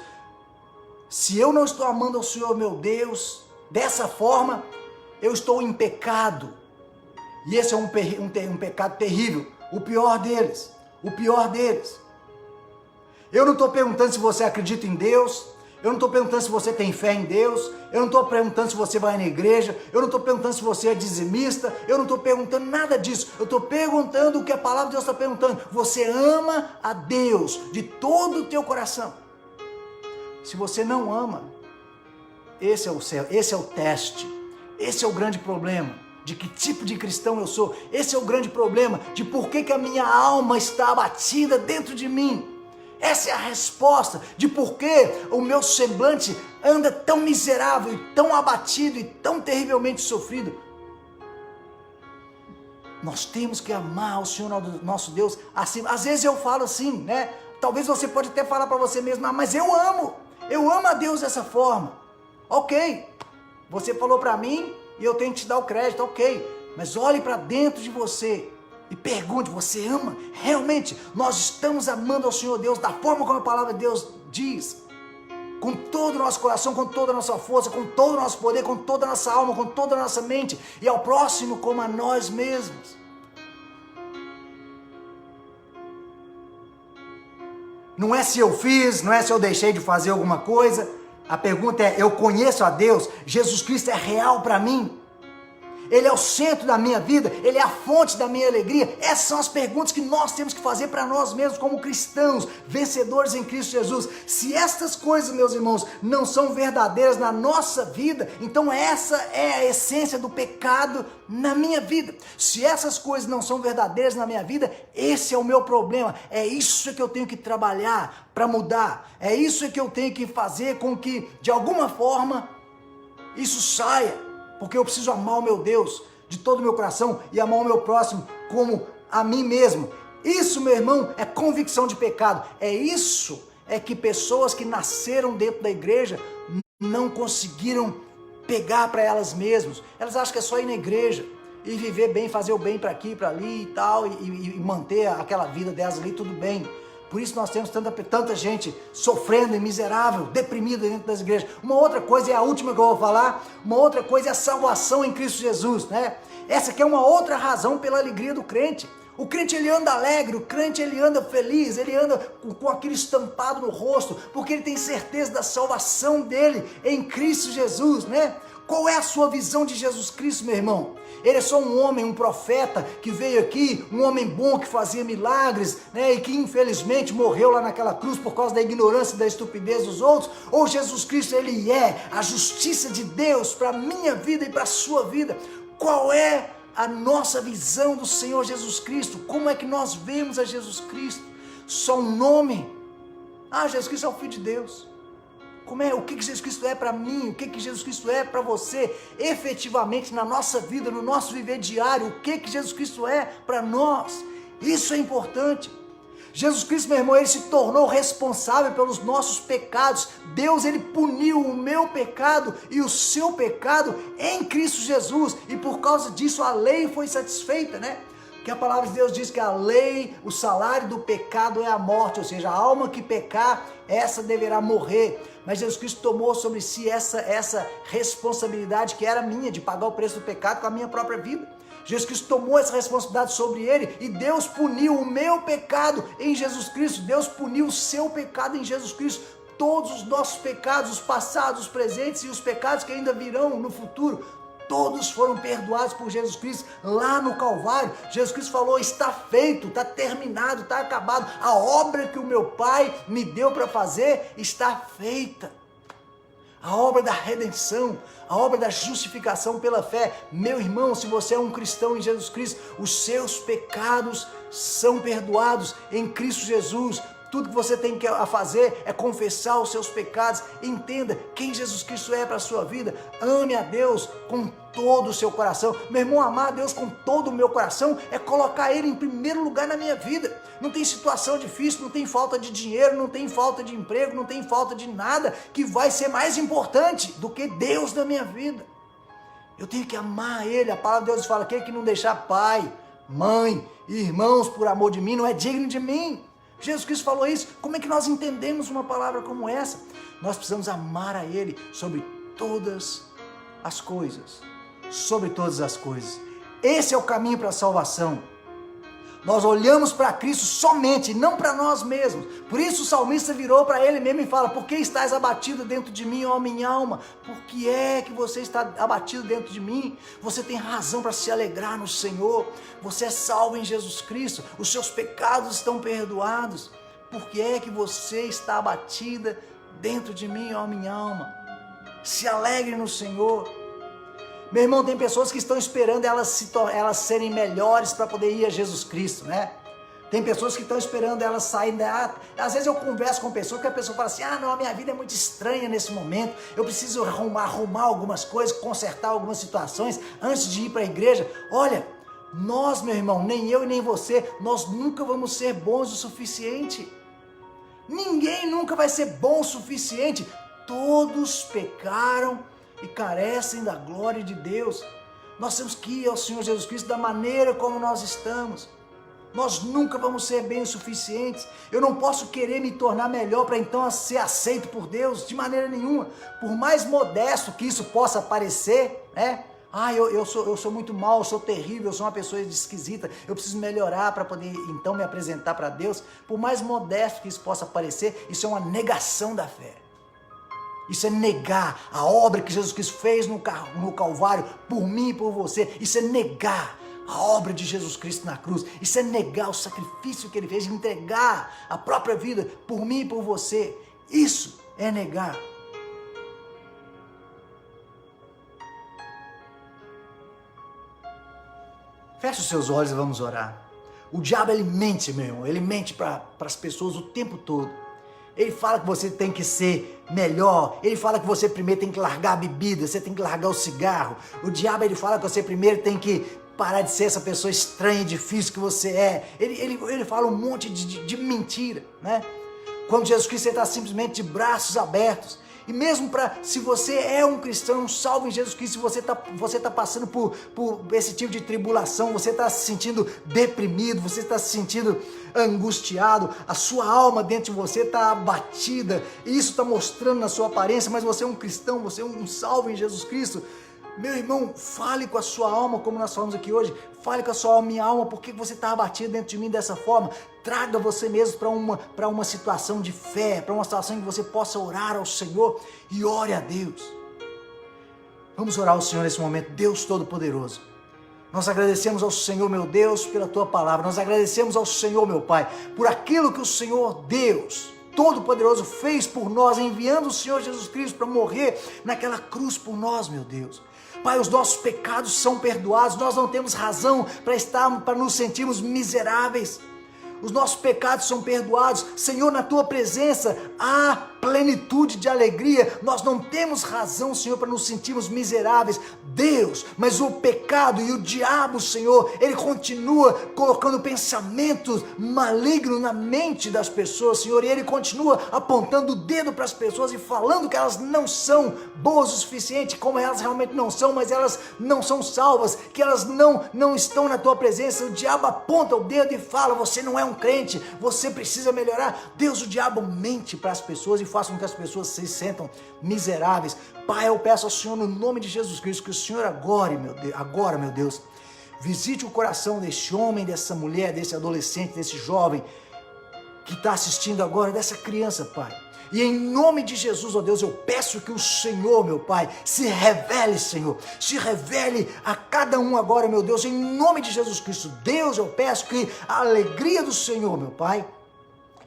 Se eu não estou amando ao Senhor meu Deus dessa forma, eu estou em pecado, e esse é um pecado terrível, O pior deles. O pior deles. Eu não estou perguntando se você acredita em Deus. Eu não estou perguntando se você tem fé em Deus. Eu não estou perguntando se você vai na igreja. Eu não estou perguntando se você é dizimista. Eu não estou perguntando nada disso. Eu estou perguntando o que a palavra de Deus está perguntando. Você ama a Deus de todo o teu coração. Se você não ama, esse é o teste. Esse é o grande problema de que tipo de cristão eu sou. Esse é o grande problema de por que a minha alma está abatida dentro de mim. Essa é a resposta de por que o meu semblante anda tão miserável e tão abatido e tão terrivelmente sofrido. Nós temos que amar o Senhor nosso Deus assim. Às vezes eu falo assim, né? Talvez você pode até falar para você mesmo, mas eu amo a Deus dessa forma. Ok, você falou para mim e eu tenho que te dar o crédito, ok. Mas olhe para dentro de você. E pergunte, você ama? Realmente, nós estamos amando ao Senhor Deus da forma como a palavra de Deus diz? Com todo o nosso coração, com toda a nossa força, com todo o nosso poder, com toda a nossa alma, com toda a nossa mente. E ao próximo como a nós mesmos. Não é se eu fiz, não é se eu deixei de fazer alguma coisa. A pergunta é, eu conheço a Deus? Jesus Cristo é real para mim? Ele é o centro da minha vida, Ele é a fonte da minha alegria. Essas são as perguntas que nós temos que fazer para nós mesmos como cristãos, vencedores em Cristo Jesus. Se estas coisas, meus irmãos, não são verdadeiras na nossa vida, então essa é a essência do pecado na minha vida. Se essas coisas não são verdadeiras na minha vida, esse é o meu problema. É isso que eu tenho que trabalhar para mudar. É isso que eu tenho que fazer com que, de alguma forma, isso saia. Porque eu preciso amar o meu Deus de todo o meu coração e amar o meu próximo como a mim mesmo. Isso, meu irmão, é convicção de pecado. Isso que pessoas que nasceram dentro da igreja não conseguiram pegar para elas mesmas. Elas acham que é só ir na igreja e viver bem, fazer o bem para aqui, para ali e tal, e manter aquela vida delas ali, tudo bem. Por isso nós temos tanta gente sofrendo e miserável, deprimida dentro das igrejas. Uma outra coisa, é a última que eu vou falar, uma outra coisa é a salvação em Cristo Jesus, né? Essa aqui é uma outra razão pela alegria do crente. O crente, ele anda alegre, o crente, ele anda feliz, ele anda com aquele estampado no rosto, porque ele tem certeza da salvação dele em Cristo Jesus, né? Qual é a sua visão de Jesus Cristo, meu irmão? Ele é só um homem, um profeta que veio aqui, um homem bom que fazia milagres, né? E que infelizmente morreu lá naquela cruz por causa da ignorância e da estupidez dos outros? Ou Jesus Cristo, ele é a justiça de Deus para a minha vida e para a sua vida? Qual é a nossa visão do Senhor Jesus Cristo? Como é que nós vemos a Jesus Cristo? Só um nome? Jesus Cristo é o Filho de Deus. O que Jesus Cristo é para mim? O que Jesus Cristo é para você? Efetivamente na nossa vida, no nosso viver diário, o que Jesus Cristo é para nós? Isso é importante. Jesus Cristo, meu irmão, ele se tornou responsável pelos nossos pecados. Deus, ele puniu o meu pecado e o seu pecado em Cristo Jesus. E por causa disso a lei foi satisfeita, né? Que a palavra de Deus diz que a lei, o salário do pecado é a morte, ou seja, a alma que pecar, essa deverá morrer. Mas Jesus Cristo tomou sobre si essa responsabilidade que era minha, de pagar o preço do pecado com a minha própria vida. Jesus Cristo tomou essa responsabilidade sobre ele e Deus puniu o meu pecado em Jesus Cristo. Deus puniu o seu pecado em Jesus Cristo. Todos os nossos pecados, os passados, os presentes e os pecados que ainda virão no futuro, todos foram perdoados por Jesus Cristo lá no Calvário. Jesus Cristo falou, está feito, está terminado, está acabado. A obra que o meu Pai me deu para fazer está feita. A obra da redenção, a obra da justificação pela fé. Meu irmão, se você é um cristão em Jesus Cristo, os seus pecados são perdoados em Cristo Jesus. Tudo que você tem que fazer é confessar os seus pecados. Entenda quem Jesus Cristo é para a sua vida. Ame a Deus com todo o seu coração. Meu irmão, amar a Deus com todo o meu coração é colocar Ele em primeiro lugar na minha vida. Não tem situação difícil, não tem falta de dinheiro, não tem falta de emprego, não tem falta de nada que vai ser mais importante do que Deus na minha vida. Eu tenho que amar Ele. A palavra de Deus fala, aquele que não deixar pai, mãe, irmãos por amor de mim, não é digno de mim. Jesus Cristo falou isso. Como é que nós entendemos uma palavra como essa? Nós precisamos amar a Ele sobre todas as coisas. Sobre todas as coisas. Esse é o caminho para a salvação. Nós olhamos para Cristo somente, não para nós mesmos. Por isso o salmista virou para ele mesmo e fala: por que estás abatido dentro de mim, ó minha alma? Por que é que você está abatido dentro de mim? Você tem razão para se alegrar no Senhor. Você é salvo em Jesus Cristo. Os seus pecados estão perdoados. Por que é que você está abatida dentro de mim, ó minha alma? Se alegre no Senhor. Meu irmão, tem pessoas que estão esperando elas serem melhores para poder ir a Jesus Cristo, né? Tem pessoas que estão esperando elas saírem às vezes eu converso com pessoas que a pessoa fala assim: não, a minha vida é muito estranha nesse momento, eu preciso arrumar algumas coisas, consertar algumas situações antes de ir para a igreja. Olha, nós, meu irmão, nem eu e nem você, nós nunca vamos ser bons o suficiente. Ninguém nunca vai ser bom o suficiente. Todos pecaram e carecem da glória de Deus. Nós temos que ir ao Senhor Jesus Cristo da maneira como nós estamos. Nós nunca vamos ser bem o suficientes. Eu não posso querer me tornar melhor para então ser aceito por Deus, de maneira nenhuma. Por mais modesto que isso possa parecer, né? Eu sou muito mal, eu sou terrível, eu sou uma pessoa esquisita, eu preciso melhorar para poder então me apresentar para Deus. Por mais modesto que isso possa parecer, isso é uma negação da fé. Isso é negar a obra que Jesus Cristo fez no Calvário, por mim e por você. Isso é negar a obra de Jesus Cristo na cruz. Isso é negar o sacrifício que Ele fez, entregar a própria vida por mim e por você. Isso é negar. Feche os seus olhos e vamos orar. O diabo, ele mente, meu irmão. Ele mente para as pessoas o tempo todo. Ele fala que você tem que ser melhor. Ele fala que você primeiro tem que largar a bebida, você tem que largar o cigarro. O diabo, ele fala que você primeiro tem que parar de ser essa pessoa estranha e difícil que você é. Ele fala um monte de mentira, né? Quando Jesus Cristo está simplesmente de braços abertos. E mesmo se você é um cristão, salvo em Jesus Cristo, se você tá passando por esse tipo de tribulação, você está se sentindo deprimido, você está se sentindo angustiado, a sua alma dentro de você está abatida, e isso está mostrando na sua aparência, mas você é um cristão, você é um salvo em Jesus Cristo. Meu irmão, fale com a sua alma, como nós falamos aqui hoje. Fale com a sua alma: minha alma, por que você está abatido dentro de mim dessa forma? Traga você mesmo para uma situação de fé, para uma situação em que você possa orar ao Senhor e ore a Deus. Vamos orar ao Senhor nesse momento. Deus Todo-Poderoso, nós agradecemos ao Senhor, meu Deus, pela Tua palavra. Nós agradecemos ao Senhor, meu Pai, por aquilo que o Senhor Deus Todo-Poderoso fez por nós, enviando o Senhor Jesus Cristo para morrer naquela cruz por nós, meu Deus. Pai, os nossos pecados são perdoados, nós não temos razão para nos sentirmos miseráveis. Os nossos pecados são perdoados. Senhor, na Tua presença há plenitude de alegria. Nós não temos razão, Senhor, para nos sentirmos miseráveis, Deus, mas o pecado e o diabo, Senhor, ele continua colocando pensamentos malignos na mente das pessoas, Senhor, e ele continua apontando o dedo para as pessoas e falando que elas não são boas o suficiente, como elas realmente não são, mas elas não são salvas, que elas não estão na Tua presença. O diabo aponta o dedo e fala: você não é um crente, você precisa melhorar. Deus, o diabo mente para as pessoas e faz com que as pessoas se sentam miseráveis. Pai, eu peço ao Senhor, no nome de Jesus Cristo, que o Senhor agora, meu Deus, visite o coração deste homem, dessa mulher, desse adolescente, desse jovem que está assistindo agora, dessa criança, Pai. E em nome de Jesus, ó Deus, eu peço que o Senhor, meu Pai, se revele, Senhor, se revele a cada um agora, meu Deus, em nome de Jesus Cristo. Deus, eu peço que a alegria do Senhor, meu Pai,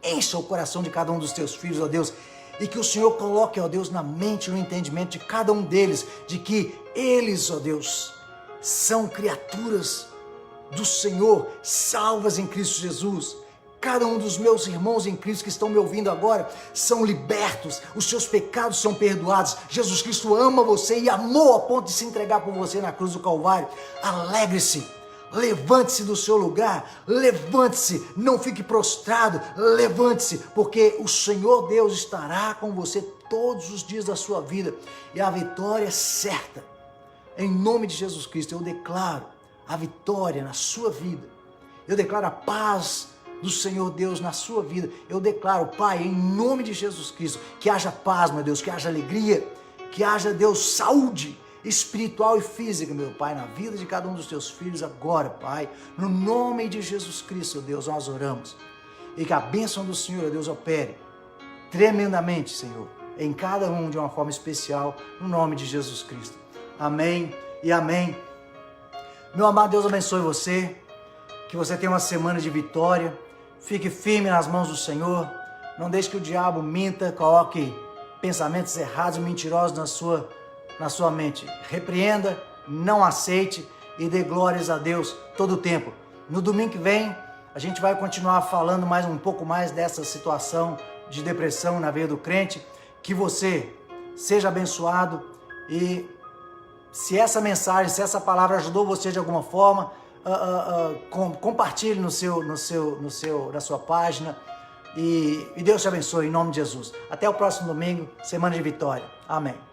encha o coração de cada um dos Teus filhos, ó Deus, e que o Senhor coloque, ó Deus, na mente e no entendimento de cada um deles, de que eles, ó Deus, são criaturas do Senhor, salvas em Cristo Jesus. Cada um dos meus irmãos em Cristo que estão me ouvindo agora são libertos, os seus pecados são perdoados. Jesus Cristo ama você e amou a ponto de se entregar por você na cruz do Calvário. Alegre-se, levante-se do seu lugar, levante-se, não fique prostrado, levante-se, porque o Senhor Deus estará com você todos os dias da sua vida e a vitória é certa. Em nome de Jesus Cristo, eu declaro a vitória na sua vida, eu declaro a paz do Senhor Deus na sua vida. Eu declaro, Pai, em nome de Jesus Cristo, que haja paz, meu Deus, que haja alegria, que haja, Deus, saúde espiritual e física, meu Pai, na vida de cada um dos teus filhos agora, Pai. No nome de Jesus Cristo, Deus, nós oramos. E que a bênção do Senhor, Deus, opere tremendamente, Senhor, em cada um de uma forma especial, no nome de Jesus Cristo. Amém e amém. Meu amado, Deus abençoe você, que você tenha uma semana de vitória, fique firme nas mãos do Senhor, não deixe que o diabo minta, coloque pensamentos errados e mentirosos na sua mente. Repreenda, não aceite e dê glórias a Deus todo o tempo. No domingo que vem, a gente vai continuar falando um pouco mais dessa situação de depressão na veia do crente. Que você seja abençoado e se essa mensagem, se essa palavra ajudou você de alguma forma, compartilhe na sua página e Deus te abençoe em nome de Jesus. Até o próximo domingo, semana de vitória. Amém.